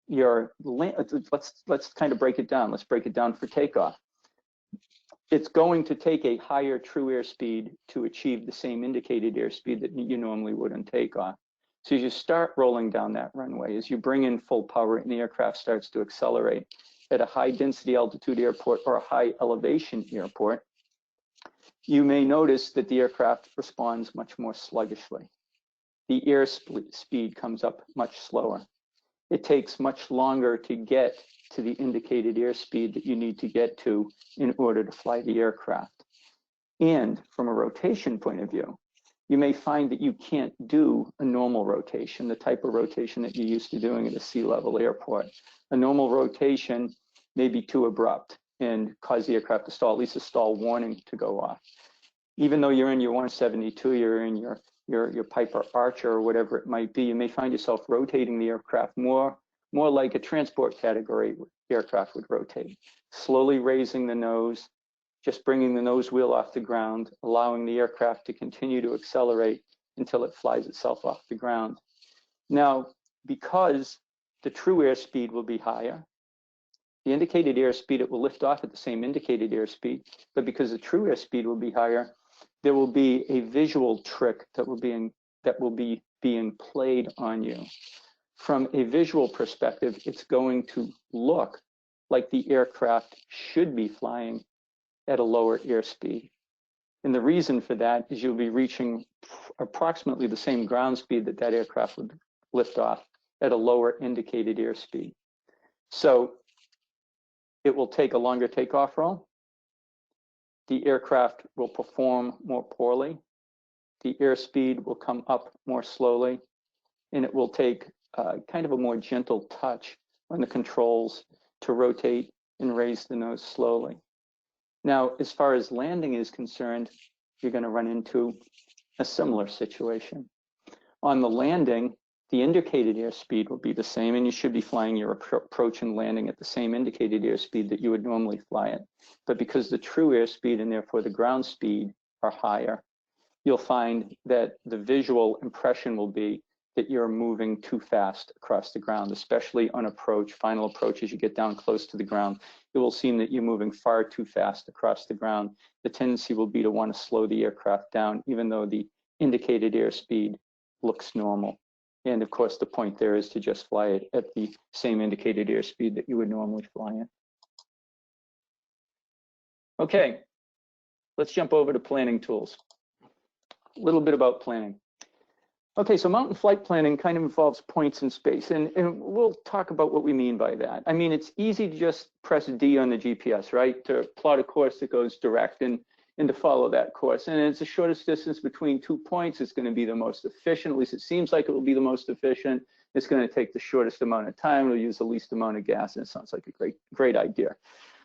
let's kind of break it down. Let's break it down for takeoff. It's going to take a higher true airspeed to achieve the same indicated airspeed that you normally would on takeoff. So as you start rolling down that runway, as you bring in full power and the aircraft starts to accelerate at a high density altitude airport or a high elevation airport, you may notice that the aircraft responds much more sluggishly. The airspeed comes up much slower. It takes much longer to get to the indicated airspeed that you need to get to in order to fly the aircraft. And from a rotation point of view, you may find that you can't do a normal rotation, the type of rotation that you're used to doing at a sea-level airport. A normal rotation may be too abrupt and cause the aircraft to stall, at least a stall warning to go off. Even though you're in your 172, you're in your Piper Archer or whatever it might be, you may find yourself rotating the aircraft more like a transport category aircraft would rotate, slowly raising the nose, just bringing the nose wheel off the ground, allowing the aircraft to continue to accelerate until it flies itself off the ground. Now, because the true airspeed will be higher, the indicated airspeed, it will lift off at the same indicated airspeed, but because the true airspeed will be higher, there will be a visual trick that will be being played on you. From a visual perspective, it's going to look like the aircraft should be flying at a lower airspeed. And the reason for that is you'll be reaching approximately the same ground speed that aircraft would lift off at a lower indicated airspeed. So it will take a longer takeoff roll. The aircraft will perform more poorly. The airspeed will come up more slowly, and it will take kind of a more gentle touch on the controls to rotate and raise the nose slowly. Now, as far as landing is concerned, you're going to run into a similar situation. On the landing, the indicated airspeed will be the same, and you should be flying your approach and landing at the same indicated airspeed that you would normally fly it. But because the true airspeed and therefore the ground speed are higher, you'll find that the visual impression will be that you're moving too fast across the ground, especially on approach, final approach, as you get down close to the ground. It will seem that you're moving far too fast across the ground. The tendency will be to want to slow the aircraft down, even though the indicated airspeed looks normal. And of course, the point there is to just fly it at the same indicated airspeed that you would normally fly it. Okay, let's jump over to planning tools. A little bit about planning. Okay, so mountain flight planning kind of involves points in space, and we'll talk about what we mean by that. I mean, it's easy to just press D on the GPS, right, to plot a course that goes direct and to follow that course. And it's the shortest distance between 2 points. It's going to be the most efficient, at least it seems like it will be the most efficient. It's going to take the shortest amount of time. It'll use the least amount of gas, and it sounds like a great idea.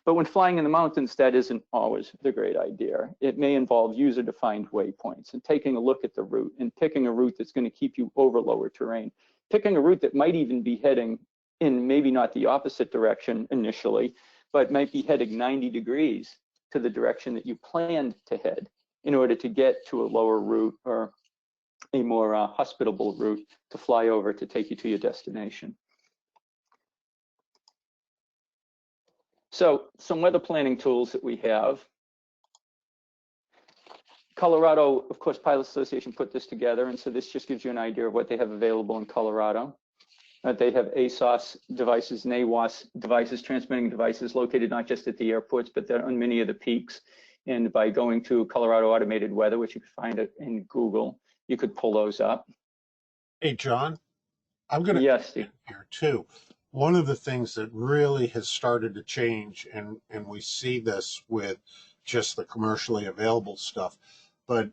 But when flying in the mountains, that isn't always the great idea. It may involve user-defined waypoints and taking a look at the route and picking a route that's going to keep you over lower terrain. Picking a route that might even be heading in maybe not the opposite direction initially, but might be heading 90 degrees to the direction that you planned to head in order to get to a lower route or a more hospitable route to fly over to take you to your destination. So some weather planning tools that we have. Colorado, of course, Pilot Association put this together, and so this just gives you an idea of what they have available in Colorado. They have ASOS devices and AWOS devices, transmitting devices located not just at the airports, but they're on many of the peaks. And by going to Colorado Automated Weather, which you can find it in Google, you could pull those up. Hey, John, I'm going to yes, Steve. Here too. One of the things that really has started to change, and we see this with just the commercially available stuff, but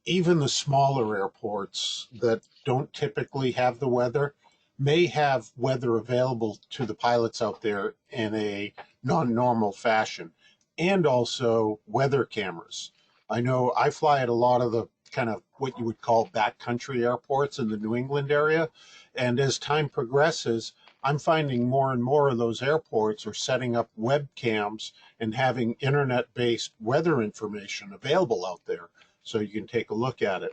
even the smaller airports that don't typically have the weather may have weather available to the pilots out there in a non-normal fashion, and also weather cameras. I know I fly at a lot of the kind of what you would call backcountry airports in the New England area, and as time progresses, I'm finding more and more of those airports are setting up webcams and having internet-based weather information available out there so you can take a look at it.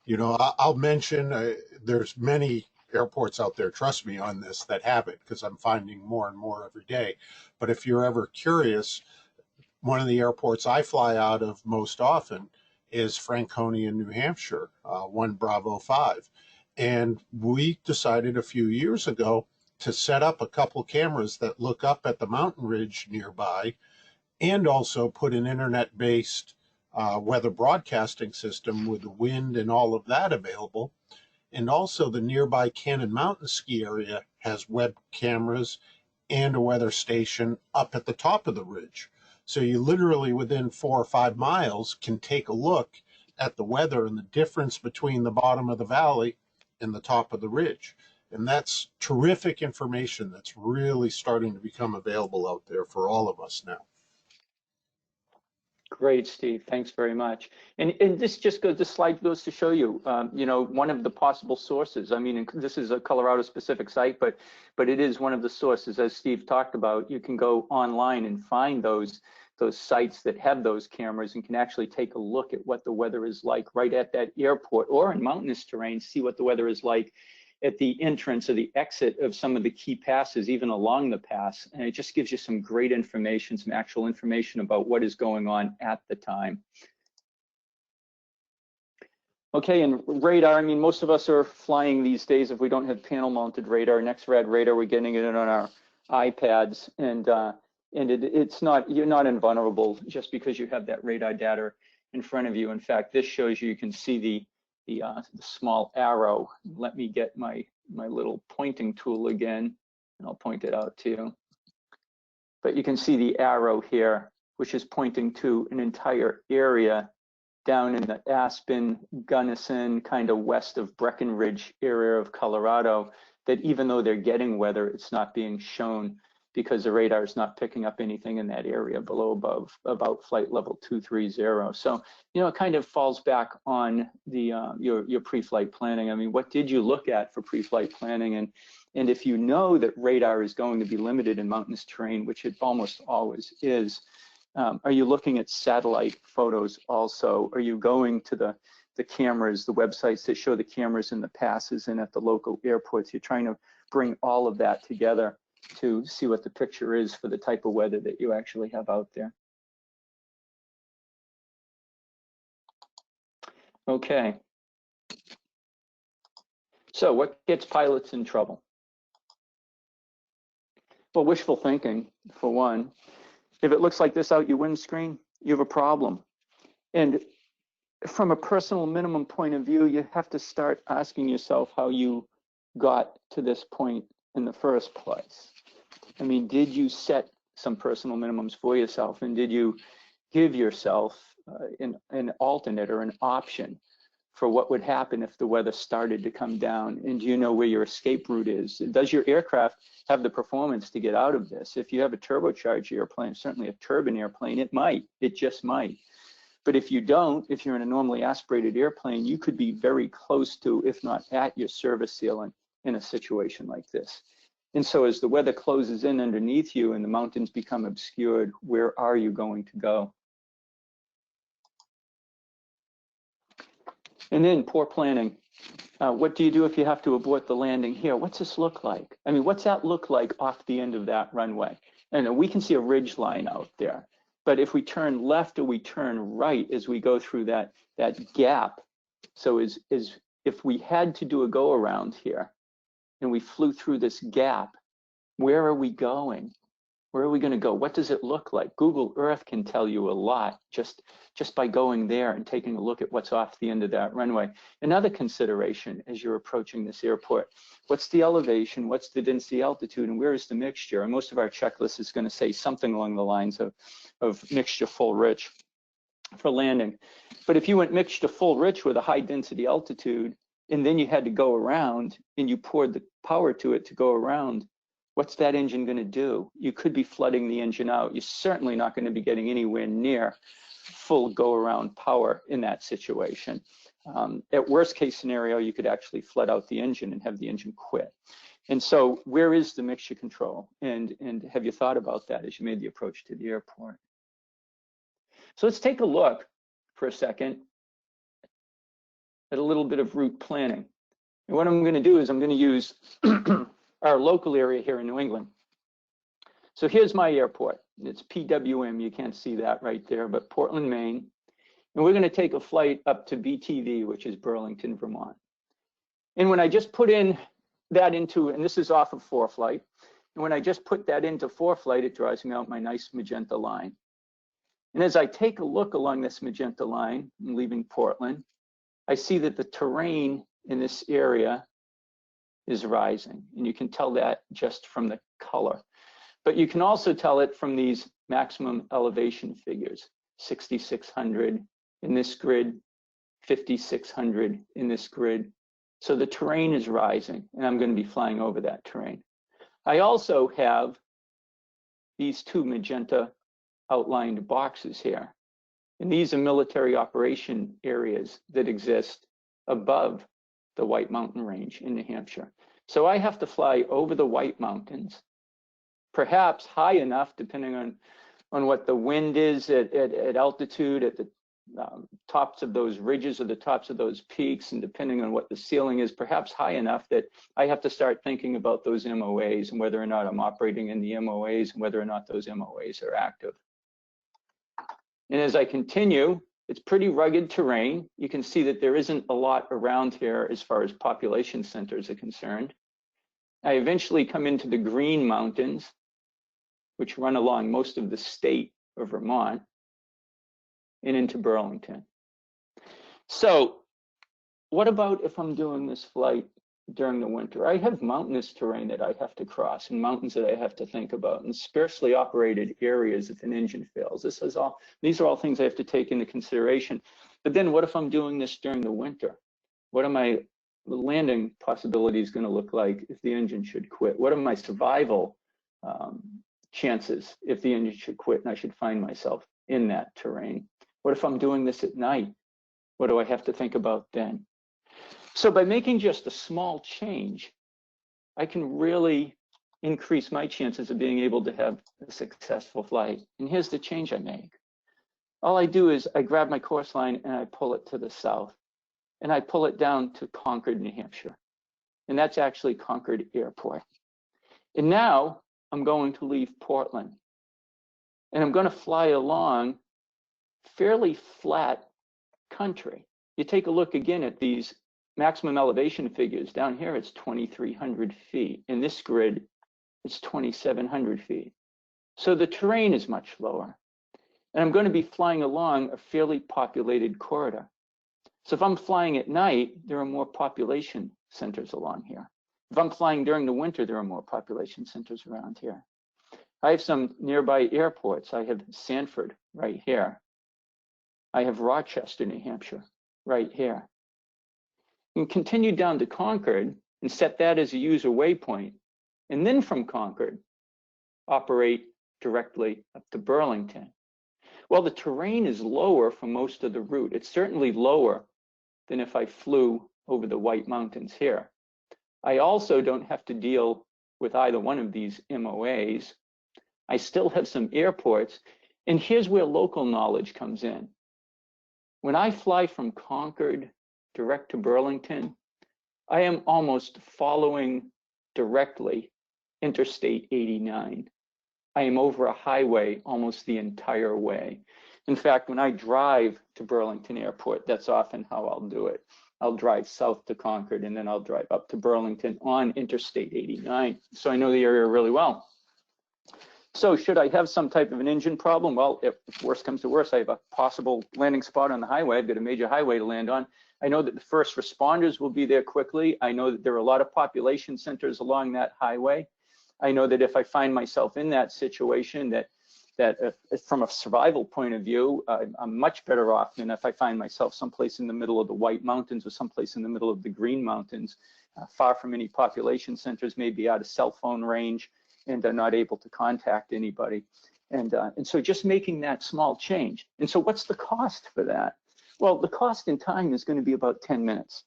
You know, I'll mention there's many airports out there, trust me on this, that have it, because I'm finding more and more every day. But if you're ever curious, one of the airports I fly out of most often is Franconia, New Hampshire, 1 Bravo 5. And we decided a few years ago to set up a couple cameras that look up at the mountain ridge nearby, and also put an internet-based weather broadcasting system with the wind and all of that available. And also the nearby Cannon Mountain ski area has web cameras and a weather station up at the top of the ridge. So you literally within 4 or 5 miles can take a look at the weather and the difference between the bottom of the valley and the top of the ridge. And that's terrific information that's really starting to become available out there for all of us now. Great, Steve. Thanks very much. And this just goes, this slide goes to show you, one of the possible sources. I mean, this is a Colorado specific site, but it is one of the sources, as Steve talked about. You can go online and find those sites that have those cameras and can actually take a look at what the weather is like right at that airport, or in mountainous terrain, see what the weather is like at the entrance or the exit of some of the key passes, even along the pass. And it just gives you some great information, some actual information about what is going on at the time. Okay, and radar, I mean, most of us are flying these days if we don't have panel mounted radar. Next-Rad radar, we're getting it on our iPads, and it's not, you're not invulnerable just because you have that radar data in front of you. In fact, this shows you can see the small arrow. Let me get my little pointing tool again, and I'll point it out to you. But you can see the arrow here, which is pointing to an entire area down in the Aspen, Gunnison, kind of west of Breckenridge area of Colorado, that even though they're getting weather, it's not being shown because the radar is not picking up anything in that area below about flight level 230. So, it kind of falls back on the your pre-flight planning. I mean, what did you look at for pre-flight planning? And if you know that radar is going to be limited in mountainous terrain, which it almost always is, are you looking at satellite photos also? Are you going to the cameras, the websites that show the cameras in the passes and at the local airports? You're trying to bring all of that together to see what the picture is for the type of weather that you actually have out there. Okay. So what gets pilots in trouble? Well, wishful thinking, for one. If it looks like this out your windscreen, you have a problem. And from a personal minimum point of view, you have to start asking yourself how you got to this point in the first place. I mean, did you set some personal minimums for yourself, and did you give yourself an alternate or an option for what would happen if the weather started to come down? And do you know where your escape route is? Does your aircraft have the performance to get out of this? If you have a turbocharged airplane, certainly a turbine airplane, it just might. But if you don't, if you're in a normally aspirated airplane, you could be very close to, if not at, your service ceiling in a situation like this. And so as the weather closes in underneath you and the mountains become obscured, where are you going to go? And then poor planning. What do you do if you have to abort the landing here? What's this look like? I mean, what's that look like off the end of that runway? And we can see a ridge line out there. But if we turn left or we turn right as we go through that gap, so if we had to do a go around here and we flew through this gap, where are we going? Where are we going to go? What does it look like? Google Earth can tell you a lot just by going there and taking a look at what's off the end of that runway. Another consideration as you're approaching this airport, what's the elevation, what's the density altitude, and where is the mixture? And most of our checklist is going to say something along the lines of mixture full rich for landing. But if you went mixture full rich with a high density altitude, and then you had to go around and you poured the power to it to go around, what's that engine going to do? You could be flooding the engine out. You're certainly not going to be getting anywhere near full go-around power in that situation. At worst case scenario, you could actually flood out the engine and have the engine quit. And so where is the mixture control? And have you thought about that as you made the approach to the airport? So let's take a look for a second at a little bit of route planning. And what I'm going to do is I'm going to use our local area here in New England. So here's my airport. It's PWM. You can't see that right there, but Portland, Maine. And we're going to take a flight up to BTV, which is Burlington, Vermont. And when I just put in that into, and this is off of ForeFlight, and when I just put that into ForeFlight, it draws me out my nice magenta line. And as I take a look along this magenta line, I'm leaving Portland, I see that the terrain in this area is rising. And you can tell that just from the color. But you can also tell it from these maximum elevation figures, 6,600 in this grid, 5,600 in this grid. So the terrain is rising, and I'm going to be flying over that terrain. I also have these two magenta outlined boxes here. And these are military operation areas that exist above the White Mountain Range in New Hampshire. So I have to fly over the White Mountains, perhaps high enough, depending on what the wind is at altitude, at the tops of those ridges or the tops of those peaks, and depending on what the ceiling is, perhaps high enough that I have to start thinking about those MOAs and whether or not I'm operating in the MOAs and whether or not those MOAs are active. And as I continue, it's pretty rugged terrain. You can see that there isn't a lot around here as far as population centers are concerned. I eventually come into the Green Mountains, which run along most of the state of Vermont, and into Burlington. So what about if I'm doing this flight during the winter? I have mountainous terrain that I have to cross and mountains that I have to think about and sparsely operated areas if an engine fails. These are all things I have to take into consideration. But then what if I'm doing this during the winter? What are my landing possibilities going to look like if the engine should quit? What are my survival chances if the engine should quit and I should find myself in that terrain? What if I'm doing this at night? What do I have to think about then? So by making just a small change, I can really increase my chances of being able to have a successful flight. And here's the change I make. All I do is I grab my course line and I pull it to the south. And I pull it down to Concord, New Hampshire. And that's actually Concord Airport. And now I'm going to leave Portland. And I'm going to fly along fairly flat country. You take a look again at these maximum elevation figures. Down here, it's 2,300 feet. In this grid, it's 2,700 feet. So the terrain is much lower. And I'm going to be flying along a fairly populated corridor. So if I'm flying at night, there are more population centers along here. If I'm flying during the winter, there are more population centers around here. I have some nearby airports. I have Sanford right here. I have Rochester, New Hampshire right here. And continue down to Concord and set that as a user waypoint. And then from Concord, operate directly up to Burlington. Well, the terrain is lower for most of the route. It's certainly lower than if I flew over the White Mountains here. I also don't have to deal with either one of these MOAs. I still have some airports. And here's where local knowledge comes in. When I fly from Concord direct to Burlington, I am almost following directly Interstate 89. I am over a highway almost the entire way. In fact, when I drive to Burlington Airport, that's often how I'll do it. I'll drive south to Concord and then I'll drive up to Burlington on Interstate 89. So I know the area really well. So should I have some type of an engine problem? Well, if worst comes to worst, I have a possible landing spot on the highway. I've got a major highway to land on. I know that the first responders will be there quickly. I know that there are a lot of population centers along that highway. I know that if I find myself in that situation, that from a survival point of view, I'm much better off than if I find myself someplace in the middle of the White Mountains or someplace in the middle of the Green Mountains, far from any population centers, maybe out of cell phone range, and are not able to contact anybody. And so just making that small change. And so what's the cost for that? Well, the cost in time is going to be about 10 minutes.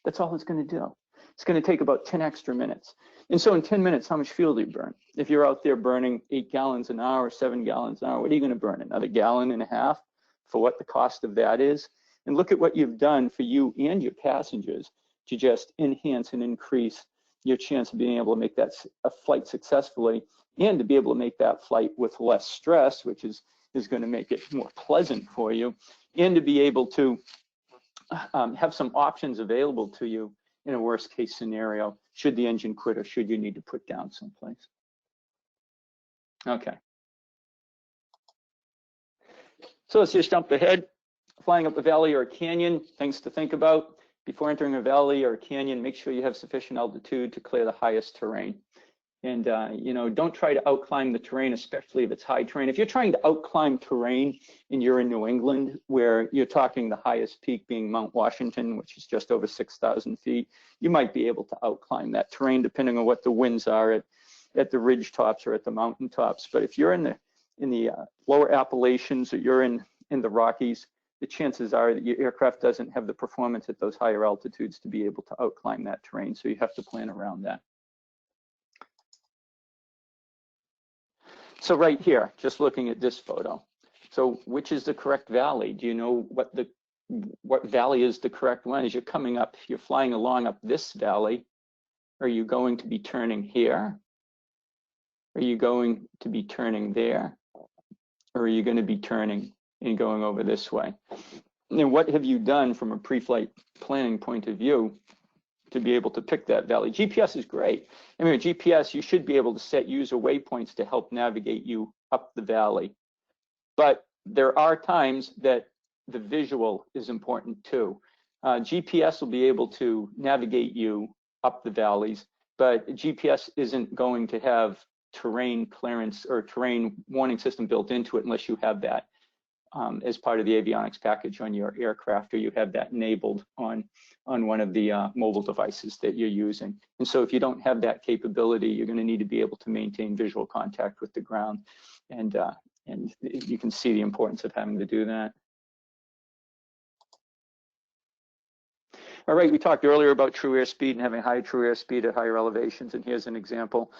That's all it's going to do. It's going to take about 10 extra minutes. And so in 10 minutes, how much fuel do you burn? If you're out there burning 8 gallons an hour, 7 gallons an hour, what are you going to burn? Another gallon and a half for what the cost of that is? And look at what you've done for you and your passengers to just enhance and increase your chance of being able to make that a flight successfully, and to be able to make that flight with less stress, which is going to make it more pleasant for you, and to be able to have some options available to you in a worst case scenario, should the engine quit or should you need to put down someplace. Okay. So let's just jump ahead. Flying up a valley or a canyon, things to think about. Before entering a valley or a canyon, make sure you have sufficient altitude to clear the highest terrain. And you know, don't try to outclimb the terrain, especially if it's high terrain. If you're trying to outclimb terrain and you're in New England, where you're talking the highest peak being Mount Washington, which is just over 6,000 feet, you might be able to outclimb that terrain depending on what the winds are at the ridge tops or at the mountain tops. But if you're in the lower Appalachians or you're in the Rockies, the chances are that your aircraft doesn't have the performance at those higher altitudes to be able to outclimb that terrain. So you have to plan around that. So right here, just looking at this photo. So which is the correct valley? Do you know what valley is the correct one? As you're coming up, if you're flying along up this valley, are you going to be turning here? Are you going to be turning there? Or are you going to be turning and going over this way? And what have you done from a pre-flight planning point of view to be able to pick that valley? GPS is great. I mean, with GPS, you should be able to set user waypoints to help navigate you up the valley. But there are times that the visual is important too. GPS will be able to navigate you up the valleys, but GPS isn't going to have terrain clearance or terrain warning system built into it unless you have that as part of the avionics package on your aircraft, or you have that enabled on one of the mobile devices that you're using. And so if you don't have that capability, you're going to need to be able to maintain visual contact with the ground. And you can see the importance of having to do that. All right, we talked earlier about true airspeed and having high true airspeed at higher elevations. And here's an example.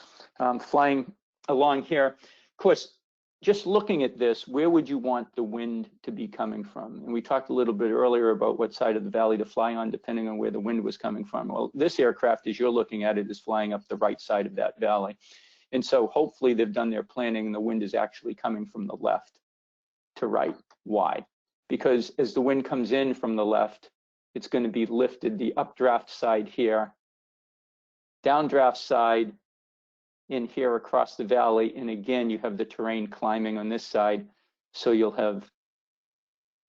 Flying along here, of course, just looking at this, where would you want the wind to be coming from? And we talked a little bit earlier about what side of the valley to fly on, depending on where the wind was coming from. Well, this aircraft, as you're looking at it, is flying up the right side of that valley. And so hopefully they've done their planning and the wind is actually coming from the left to right. Why? Because as the wind comes in from the left, it's going to be lifted the updraft side here, downdraft side in here across the valley, and again you have the terrain climbing on this side, so you'll have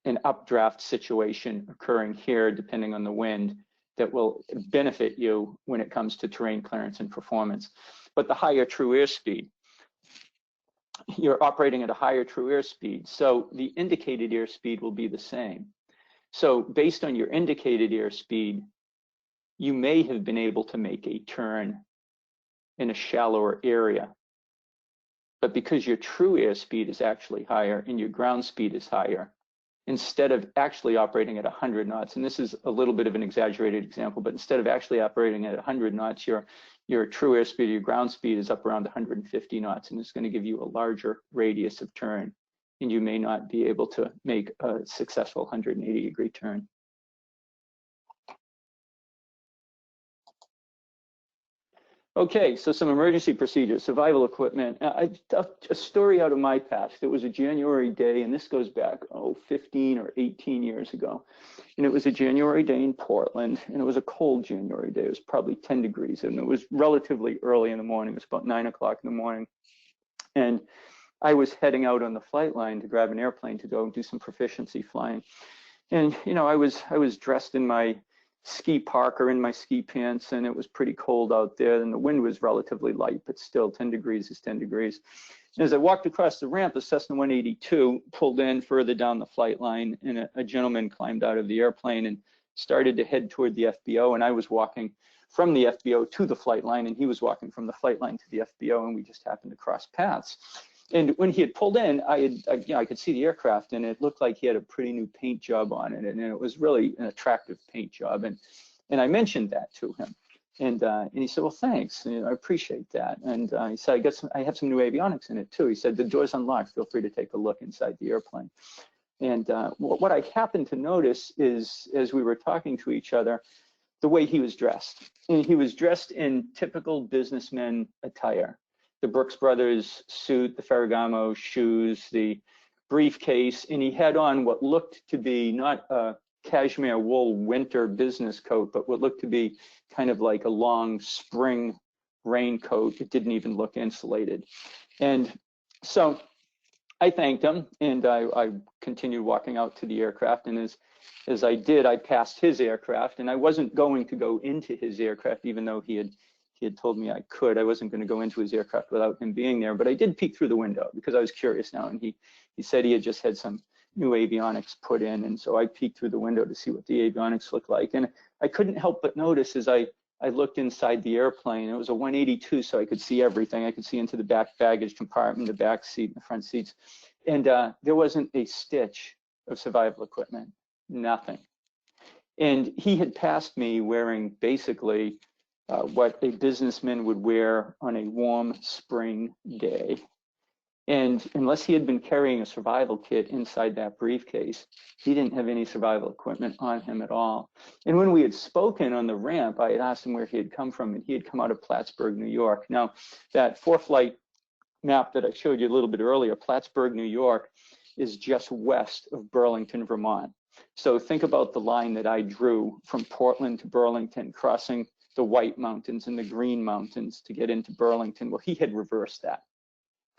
an updraft situation occurring here depending on the wind that will benefit you when it comes to terrain clearance and performance. But the higher true airspeed, you're operating at a higher true airspeed, so the indicated airspeed will be the same. So based on your indicated airspeed, you may have been able to make a turn in a shallower area. But because your true airspeed is actually higher and your ground speed is higher, instead of actually operating at 100 knots, and this is a little bit of an exaggerated example, but instead of actually operating at 100 knots, your true airspeed, your ground speed is up around 150 knots, and it's going to give you a larger radius of turn, and you may not be able to make a successful 180-degree turn. Okay, so some emergency procedures, survival equipment. A story out of my past. It was a January day, and this goes back, 15 or 18 years ago. And it was a January day in Portland, and it was a cold January day. It was probably 10 degrees, and it was relatively early in the morning. It was about 9 o'clock in the morning. And I was heading out on the flight line to grab an airplane to go and do some proficiency flying. And, you know, I was dressed in my ski parka in my ski pants, and it was pretty cold out there, and the wind was relatively light, but still 10 degrees is 10 degrees. And as I walked across the ramp, the Cessna 182 pulled in further down the flight line, and a gentleman climbed out of the airplane and started to head toward the FBO, and I was walking from the FBO to the flight line, and he was walking from the flight line to the FBO, and we just happened to cross paths. And when he had pulled in, I could see the aircraft, and it looked like he had a pretty new paint job on it, and it was really an attractive paint job. And I mentioned that to him, and he said, "Well, thanks, I appreciate that." And he said, "I have some new avionics in it too." He said, "The door's unlocked. Feel free to take a look inside the airplane." And what I happened to notice is, as we were talking to each other, the way he was dressed. And he was dressed in typical businessman attire. The Brooks Brothers suit, the Ferragamo shoes, the briefcase, and he had on what looked to be not a cashmere wool winter business coat, but what looked to be kind of like a long spring raincoat. It didn't even look insulated. And so I thanked him, and I continued walking out to the aircraft. And as I did, I passed his aircraft, and I wasn't going to go into his aircraft, even though he had told me I could. I wasn't going to go into his aircraft without him being there, but I did peek through the window because I was curious now. And he said he had just had some new avionics put in, and so I peeked through the window to see what the avionics looked like. And I couldn't help but notice as I looked inside the airplane. It was a 182, so I could see everything. I could see into the back baggage compartment, the back seat, the front seats. And there wasn't a stitch of survival equipment, nothing. And he had passed me wearing basically what a businessman would wear on a warm spring day. And unless he had been carrying a survival kit inside that briefcase, he didn't have any survival equipment on him at all. And when we had spoken on the ramp, I had asked him where he had come from, and he had come out of Plattsburgh, New York. Now, that ForeFlight map that I showed you a little bit earlier, Plattsburgh, New York, is just west of Burlington, Vermont. So think about the line that I drew from Portland to Burlington, crossing the White Mountains and the Green Mountains to get into Burlington. Well, he had reversed that.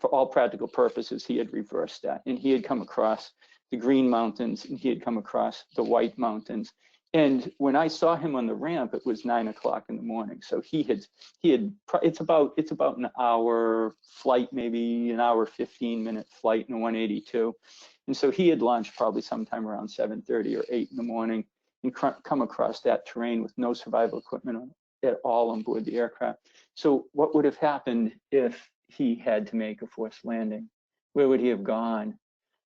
For all practical purposes, he had reversed that. And he had come across the Green Mountains, and he had come across the White Mountains. And when I saw him on the ramp, it was 9 o'clock in the morning. So it's about an hour flight, maybe an hour, 15-minute flight in a 182. And so he had launched probably sometime around 7:30 or 8 in the morning and come across that terrain with no survival equipment at all on board the aircraft. So what would have happened if he had to make a forced landing? Where would he have gone?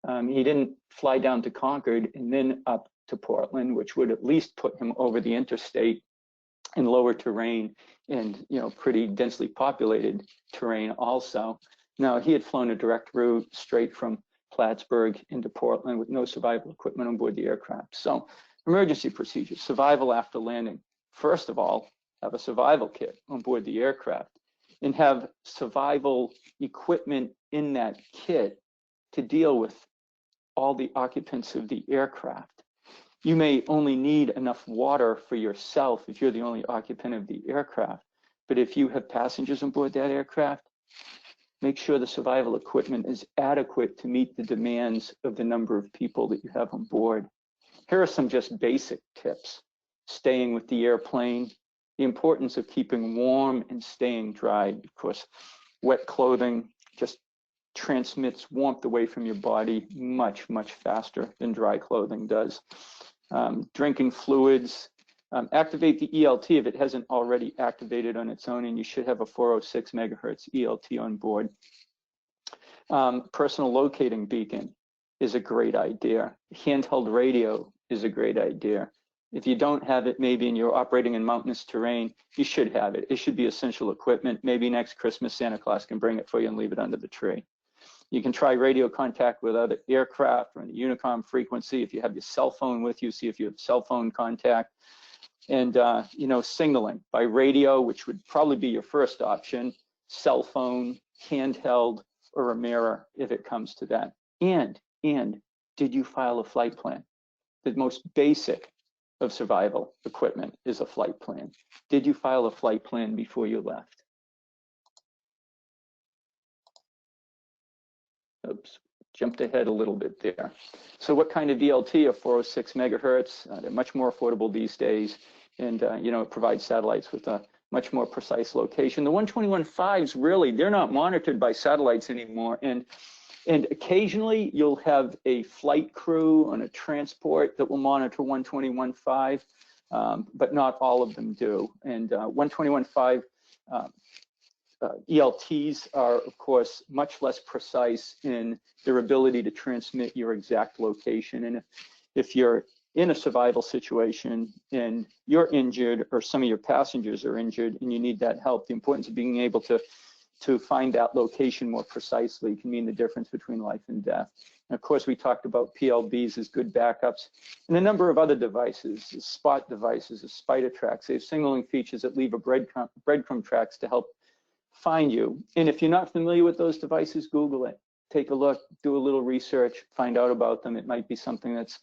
He didn't fly down to Concord and then up to Portland, which would at least put him over the interstate in lower terrain and pretty densely populated terrain also. No, he had flown a direct route straight from Plattsburgh into Portland with no survival equipment on board the aircraft. So emergency procedures, survival after landing. First of all, have a survival kit on board the aircraft and have survival equipment in that kit to deal with all the occupants of the aircraft. You may only need enough water for yourself if you're the only occupant of the aircraft, but if you have passengers on board that aircraft, make sure the survival equipment is adequate to meet the demands of the number of people that you have on board. Here are some just basic tips. Staying with the airplane, the importance of keeping warm and staying dry. Of course, wet clothing just transmits warmth away from your body much, much faster than dry clothing does. Drinking fluids, activate the ELT if it hasn't already activated on its own, and you should have a 406 megahertz ELT on board. Personal locating beacon is a great idea. Handheld radio is a great idea. If you don't have it, maybe, and you're operating in mountainous terrain, you should have it. It should be essential equipment. Maybe next Christmas, Santa Claus can bring it for you and leave it under the tree. You can try radio contact with other aircraft or in the Unicom frequency. If you have your cell phone with you, see if you have cell phone contact. And, signaling by radio, which would probably be your first option, cell phone, handheld, or a mirror if it comes to that. And did you file a flight plan? The most basic of survival equipment is a flight plan. Did you file a flight plan before you left? Oops, jumped ahead a little bit there. So what kind of ELT? A 406 megahertz. They're much more affordable these days. And, it provides satellites with a much more precise location. The 121.5s, really, they're not monitored by satellites anymore. And occasionally you'll have a flight crew on a transport that will monitor 121.5, but not all of them do. And 121.5 ELTs are, of course, much less precise in their ability to transmit your exact location. And if you're in a survival situation and you're injured or some of your passengers are injured and you need that help, the importance of being able to find that location more precisely can mean the difference between life and death. Of course, we talked about PLBs as good backups, and a number of other devices, spot devices, spider tracks. They have signaling features that leave a breadcrumb tracks to help find you. And if you're not familiar with those devices, Google it. Take a look, do a little research, find out about them. It might be something that's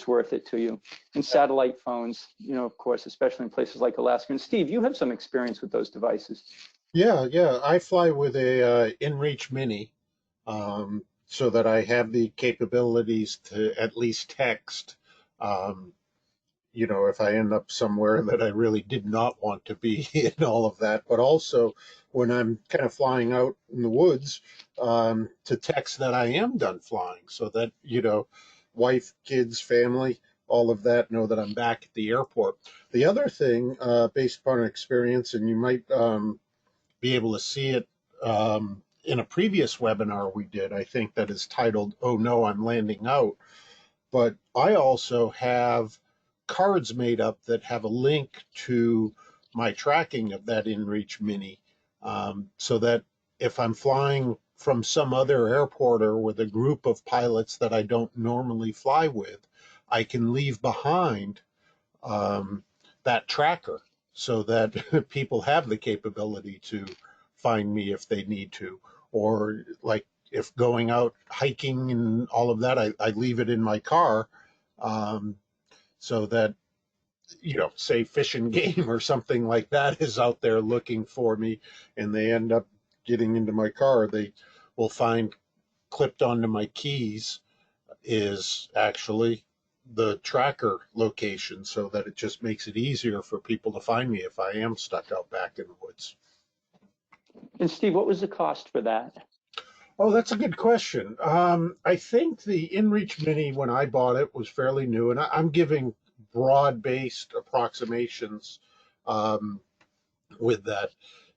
worth it to you. And satellite phones, you know, of course, especially in places like Alaska. And Steve, you have some experience with those devices. Yeah. I fly with a InReach Mini, so that I have the capabilities to at least text. Um, you know, if I end up somewhere that I really did not want to be and all of that, but also when I'm kind of flying out in the woods, to text that I am done flying so that, you know, wife, kids, family, all of that know that I'm back at the airport. The other thing, based upon experience, and you might be able to see it in a previous webinar we did, I think that is titled, "Oh no, I'm landing out." But I also have cards made up that have a link to my tracking of that InReach Mini, so that if I'm flying from some other airport or with a group of pilots that I don't normally fly with, I can leave behind um, that tracker so that people have the capability to find me if they need to. Or like if going out hiking and all of that, I leave it in my car, um, so that, you know, say Fish and Game or something like that is out there looking for me and they end up getting into my car, they will find clipped onto my keys is actually the tracker location, so that it just makes it easier for people to find me if I am stuck out back in the woods. And Steve, what was the cost for that? Oh, that's a good question. I think the InReach Mini, when I bought it, was fairly new, and I'm giving broad-based approximations um, with that.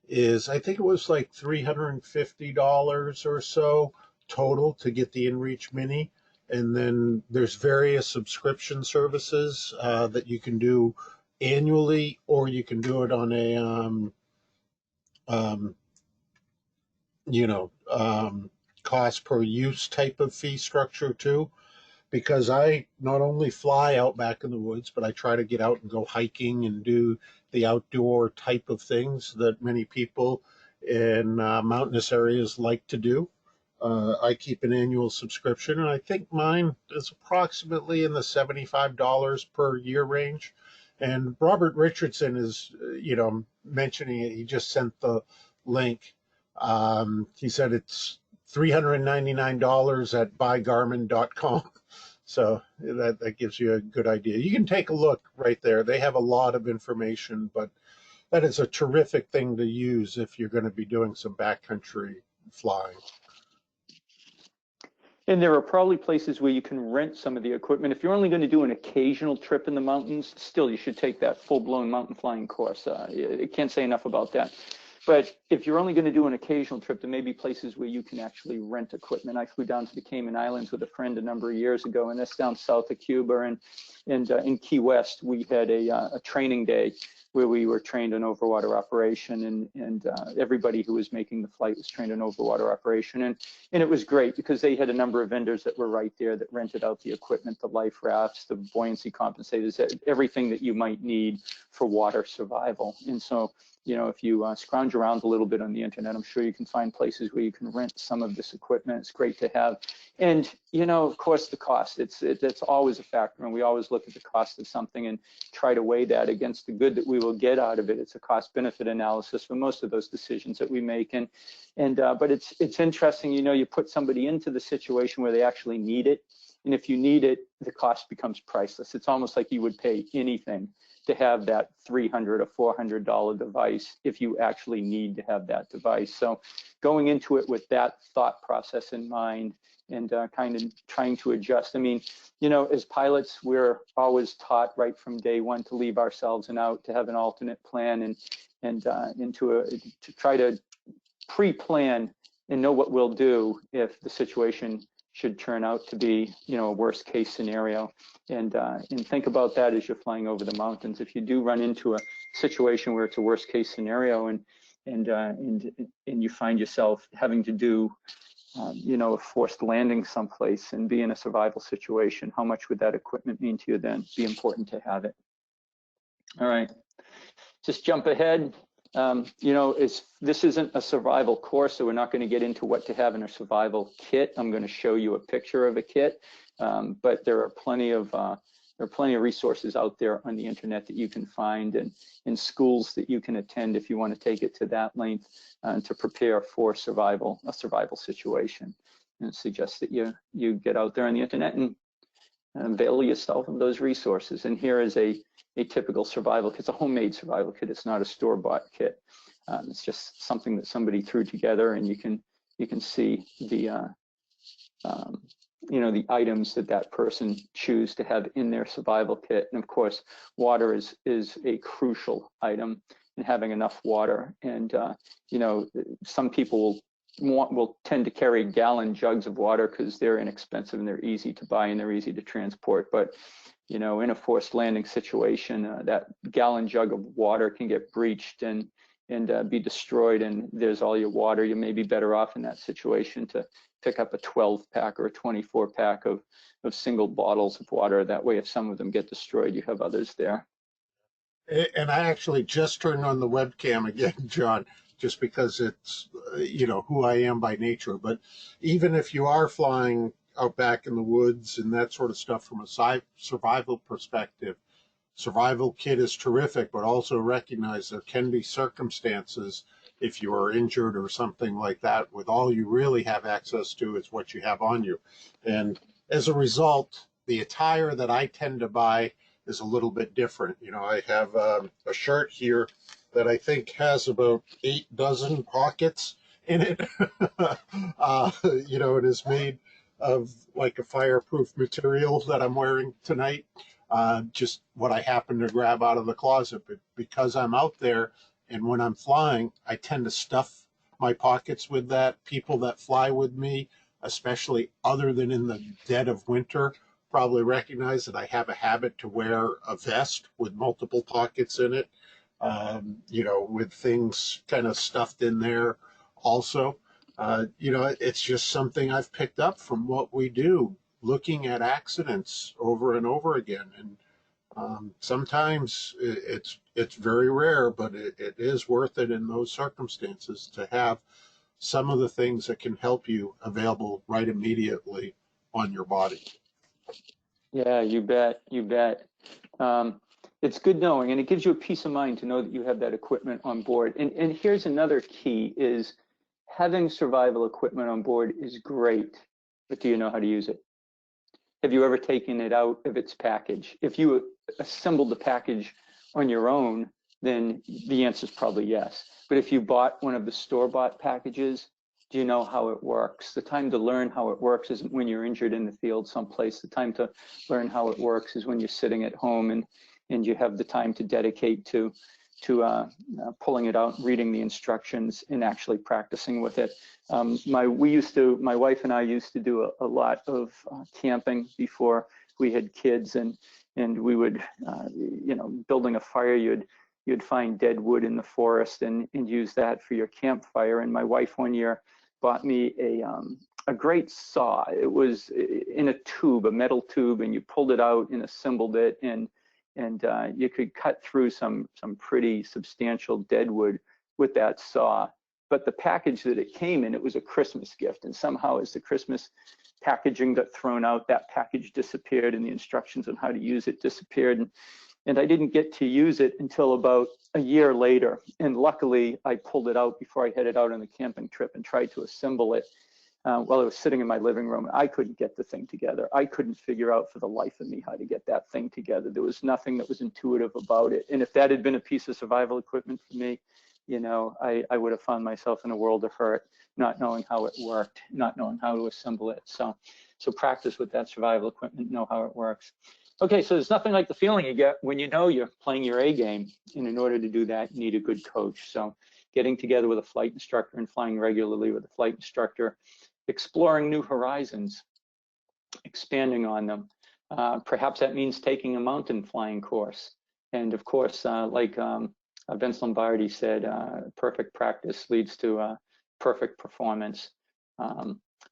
Is I think it was like $350 or so total to get the InReach Mini, and then there's various subscription services that you can do annually, or you can do it on a um, you know, cost per use type of fee structure too, because I not only fly out back in the woods, but I try to get out and go hiking and do the outdoor type of things that many people in mountainous areas like to do. I keep an annual subscription, and I think mine is approximately in the $75 per year range. And Robert Richardson is, you know, mentioning it. He just sent the link. He said it's $399 at buygarmin.com. So that gives you a good idea. You can take a look right there. They have a lot of information, but that is a terrific thing to use if you're going to be doing some backcountry flying. And there are probably places where you can rent some of the equipment. If you're only going to do an occasional trip in the mountains, still you should take that full-blown mountain flying course. I can't say enough about that. But if you're only going to do an occasional trip, there may be places where you can actually rent equipment. I flew down to the Cayman Islands with a friend a number of years ago, and that's down south of Cuba. And in Key West, we had a training day where we were trained on overwater operation, and everybody who was making the flight was trained on overwater operation. And it was great because they had a number of vendors that were right there that rented out the equipment, the life rafts, the buoyancy compensators, everything that you might need for water survival. And so, you know, if you scrounge around a little bit on the internet, I'm sure you can find places where you can rent some of this equipment. It's great to have. And, you know, of course, the cost, it's always a factor. And we always look at the cost of something and try to weigh that against the good that we will get out of it. It's a cost benefit analysis for most of those decisions that we make. But it's interesting, you know, you put somebody into the situation where they actually need it. And if you need it, the cost becomes priceless. It's almost like you would pay anything to have that $300 or $400 device if you actually need to have that device. So going into it with that thought process in mind and kind of trying to adjust. I mean, you know, as pilots, we're always taught right from day one to leave ourselves and out, to have an alternate plan and to try to pre-plan and know what we'll do if the situation should turn out to be, you know, a worst case scenario. And think about that as you're flying over the mountains. If you do run into a situation where it's a worst case scenario and you find yourself having to do you know, a forced landing someplace and be in a survival situation, how much would that equipment mean to you then? Be important to have it. All right, just jump ahead. You know, this isn't a survival course, so we're not going to get into what to have in a survival kit. I'm going to show you a picture of a kit, but there are plenty of resources out there on the internet that you can find, and in schools that you can attend if you want to take it to that length to prepare for a survival situation. And suggest that you get out there on the internet and avail yourself of those resources. And here is a typical survival kit. It's a homemade survival kit. It's not a store-bought kit. It's just something that somebody threw together, and you can see the you know, the items that person choose to have in their survival kit. And of course, water is a crucial item, and having enough water. And you know, some people will tend to carry gallon jugs of water because they're inexpensive and they're easy to buy and they're easy to transport. But you know, in a forced landing situation, that gallon jug of water can get breached and be destroyed, and there's all your water. You may be better off in that situation to pick up a 12-pack or a 24-pack of single bottles of water. That way, if some of them get destroyed, you have others there. And I actually just turned on the webcam again, John, just because it's, you know, who I am by nature. But even if you are flying out back in the woods and that sort of stuff from a survival perspective, survival kit is terrific, but also recognize there can be circumstances if you are injured or something like that, with all you really have access to is what you have on you. And as a result, the attire that I tend to buy is a little bit different. You know, I have a shirt here that I think has about 8 dozen pockets in it. You know, it is made of like a fireproof material that I'm wearing tonight. Just what I happen to grab out of the closet. But because I'm out there and when I'm flying, I tend to stuff my pockets with that. People that fly with me, especially other than in the dead of winter, probably recognize that I have a habit to wear a vest with multiple pockets in it, you know, with things kind of stuffed in there also. You know, it's just something I've picked up from what we do, looking at accidents over and over again. And sometimes it's very rare, but it is worth it in those circumstances to have some of the things that can help you available right immediately on your body. Yeah, you bet. You bet. It's good knowing, and it gives you a peace of mind to know that you have that equipment on board. And here's another key: is having survival equipment on board is great, but do you know how to use it? Have you ever taken it out of its package? If you assembled the package on your own, then the answer is probably yes. But if you bought one of the store-bought packages, do you know how it works? The time to learn how it works isn't when you're injured in the field someplace. The time to learn how it works is when you're sitting at home and you have the time to dedicate to pulling it out, reading the instructions, and actually practicing with it. My wife and I used to do a lot of camping before we had kids, and we would, you know, building a fire, you'd find dead wood in the forest and use that for your campfire. And my wife one year bought me a great saw. It was in a tube, a metal tube, and you pulled it out and assembled it, and you could cut through some pretty substantial deadwood with that saw. But the package that it came in, it was a Christmas gift, and somehow as the Christmas packaging got thrown out, that package disappeared and the instructions on how to use it disappeared. And I didn't get to use it until about a year later. And luckily, I pulled it out before I headed out on the camping trip and tried to assemble it while I was sitting in my living room. I couldn't get the thing together. I couldn't figure out for the life of me how to get that thing together. There was nothing that was intuitive about it. And if that had been a piece of survival equipment for me, you know, I would have found myself in a world of hurt, not knowing how it worked, not knowing how to assemble it. So practice with that survival equipment, know how it works. Okay, so there's nothing like the feeling you get when you know you're playing your A game. And in order to do that, you need a good coach. So getting together with a flight instructor and flying regularly with a flight instructor, exploring new horizons, expanding on them. Perhaps that means taking a mountain flying course. And of course, like Vince Lombardi said, perfect practice leads to perfect performance.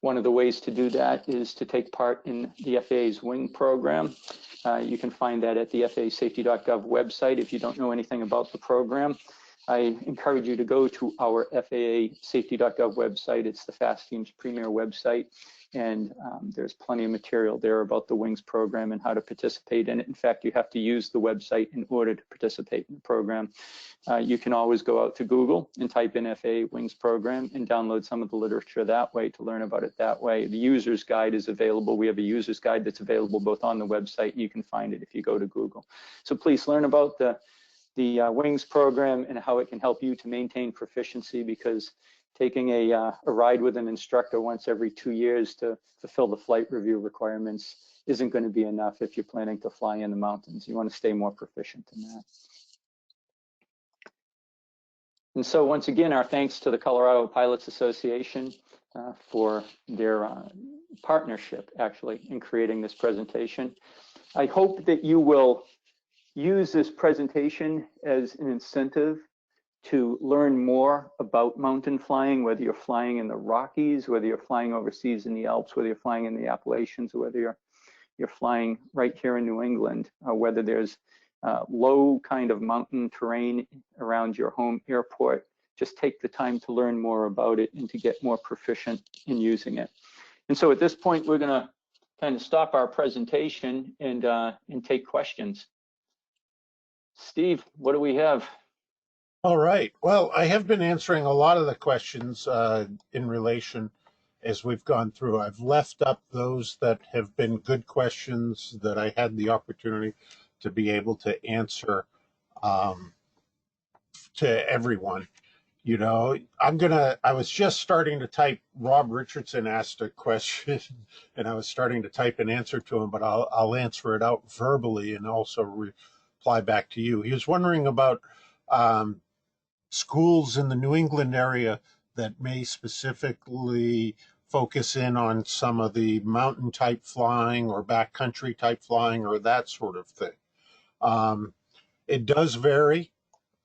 One of the ways to do that is to take part in the FAA's wing program. You can find that at the FAASafety.gov website. If you don't know anything about the program, I encourage you to go to our FAASafety.gov website. It's the FAASTeam's premier website, and there's plenty of material there about the WINGS program and how to participate in it. In fact, you have to use the website in order to participate in the program. You can always go out to Google and type in FAA WINGS program and download some of the literature that way to learn about it that way. The user's guide is available. We have a user's guide that's available both on the website, and you can find it if you go to Google. So please learn about the WINGS program and how it can help you to maintain proficiency, because taking a ride with an instructor once every 2 years to fulfill the flight review requirements isn't going to be enough if you're planning to fly in the mountains. You want to stay more proficient in that. And so once again, our thanks to the Colorado Pilots Association for their partnership, actually, in creating this presentation. I hope that you will use this presentation as an incentive to learn more about mountain flying, whether you're flying in the Rockies, whether you're flying overseas in the Alps, whether you're flying in the Appalachians, or whether you're flying right here in New England, whether there's low kind of mountain terrain around your home airport. Just take the time to learn more about it and to get more proficient in using it. And so at this point, we're gonna kind of stop our presentation and take questions. Steve, what do we have? All right. Well, I have been answering a lot of the questions in relation as we've gone through. I've left up those that have been good questions that I had the opportunity to be able to answer to everyone. You know, I was just starting to type, Rob Richardson asked a question and I was starting to type an answer to him, but I'll answer it out verbally and also reply back to you. He was wondering about schools in the New England area that may specifically focus in on some of the mountain type flying or backcountry type flying or that sort of thing. It does vary.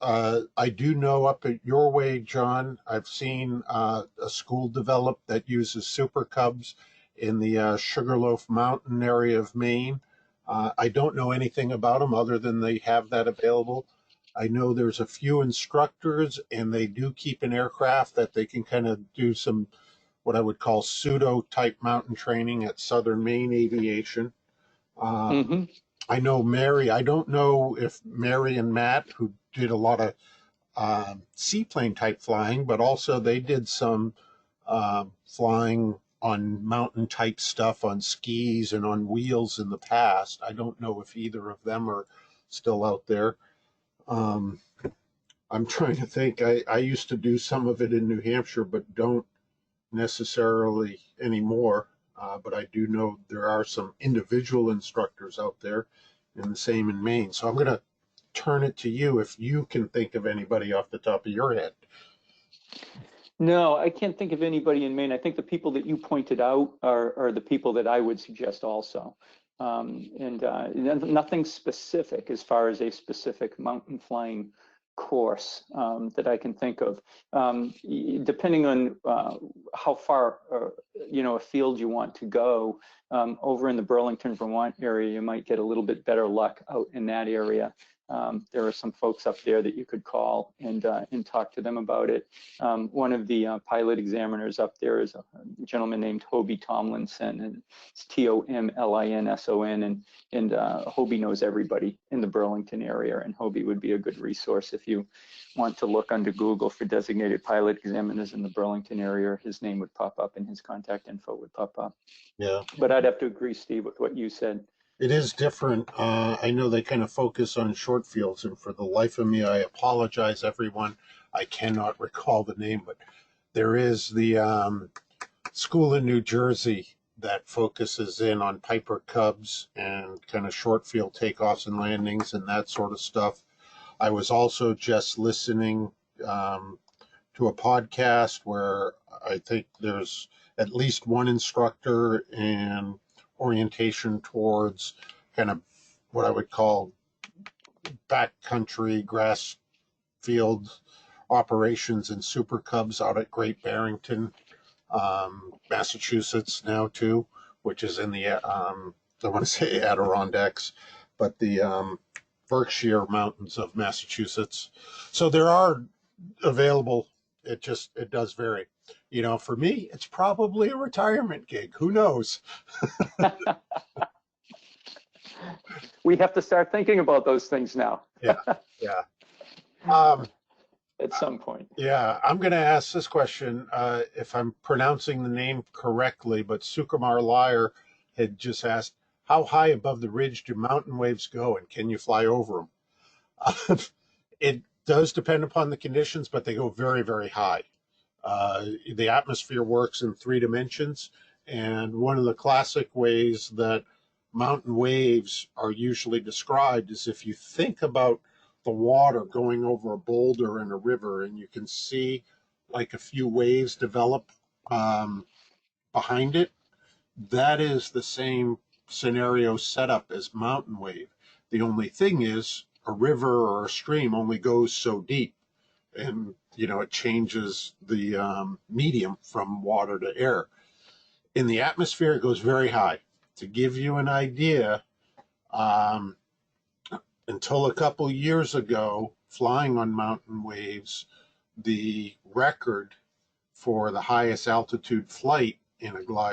I do know up at your way, John, I've seen a school develop that uses Super Cubs in the Sugarloaf Mountain area of Maine. I don't know anything about them other than they have that available. I know there's a few instructors and they do keep an aircraft that they can kind of do some what I would call pseudo type mountain training at Southern Maine Aviation. I know Mary, I don't know if Mary and Matt, who did a lot of seaplane type flying, but also they did some flying on mountain type stuff on skis and on wheels in the past. I don't know if either of them are still out there. I'm trying to think. I used to do some of it in New Hampshire, but don't necessarily anymore. But I do know there are some individual instructors out there, and the same in Maine. So I'm going to turn it to you if you can think of anybody off the top of your head. No, I can't think of anybody in Maine. I think the people that you pointed out are the people that I would suggest also. Nothing specific as far as a specific mountain flying course that I can think of. Depending on how far afield you want to go, over in the Burlington, Vermont area, you might get a little bit better luck out in that area. There are some folks up there that you could call and talk to them about it. One of the pilot examiners up there is a gentleman named Hobie Tomlinson, and it's Tomlinson, and Hobie knows everybody in the Burlington area, and Hobie would be a good resource if you want to look under Google for designated pilot examiners in the Burlington area. His name would pop up and his contact info would pop up. Yeah. But I'd have to agree, Steve, with what you said. It is different. I know they kind of focus on short fields, and for the life of me, I apologize, everyone. I cannot recall the name, but there is the school in New Jersey that focuses in on Piper Cubs and kind of short field takeoffs and landings and that sort of stuff. I was also just listening to a podcast where I think there's at least one instructor and orientation towards kind of what I would call backcountry grass field operations and Super Cubs out at Great Barrington. Massachusetts now too, which is in the I want to say Adirondacks, but the Berkshire Mountains of Massachusetts. So there are available. It does vary. You know, for me, it's probably a retirement gig. Who knows? We have to start thinking about those things now. Yeah, yeah. Um, At some point. yeah, I'm going to ask this question if I'm pronouncing the name correctly, but Sukumar Liar had just asked, how high above the ridge do mountain waves go, and can you fly over them? It does depend upon the conditions, but they go very, very high. The atmosphere works in 3 dimensions, and one of the classic ways that mountain waves are usually described is if you think about the water going over a boulder in a river, and you can see like a few waves develop behind it. That is the same scenario setup as mountain wave. The only thing is a river or a stream only goes so deep, and you know it changes the medium from water to air. In the atmosphere, it goes very high. To give you an idea, um, until a couple years ago, flying on mountain waves, the record for the highest altitude flight in a glide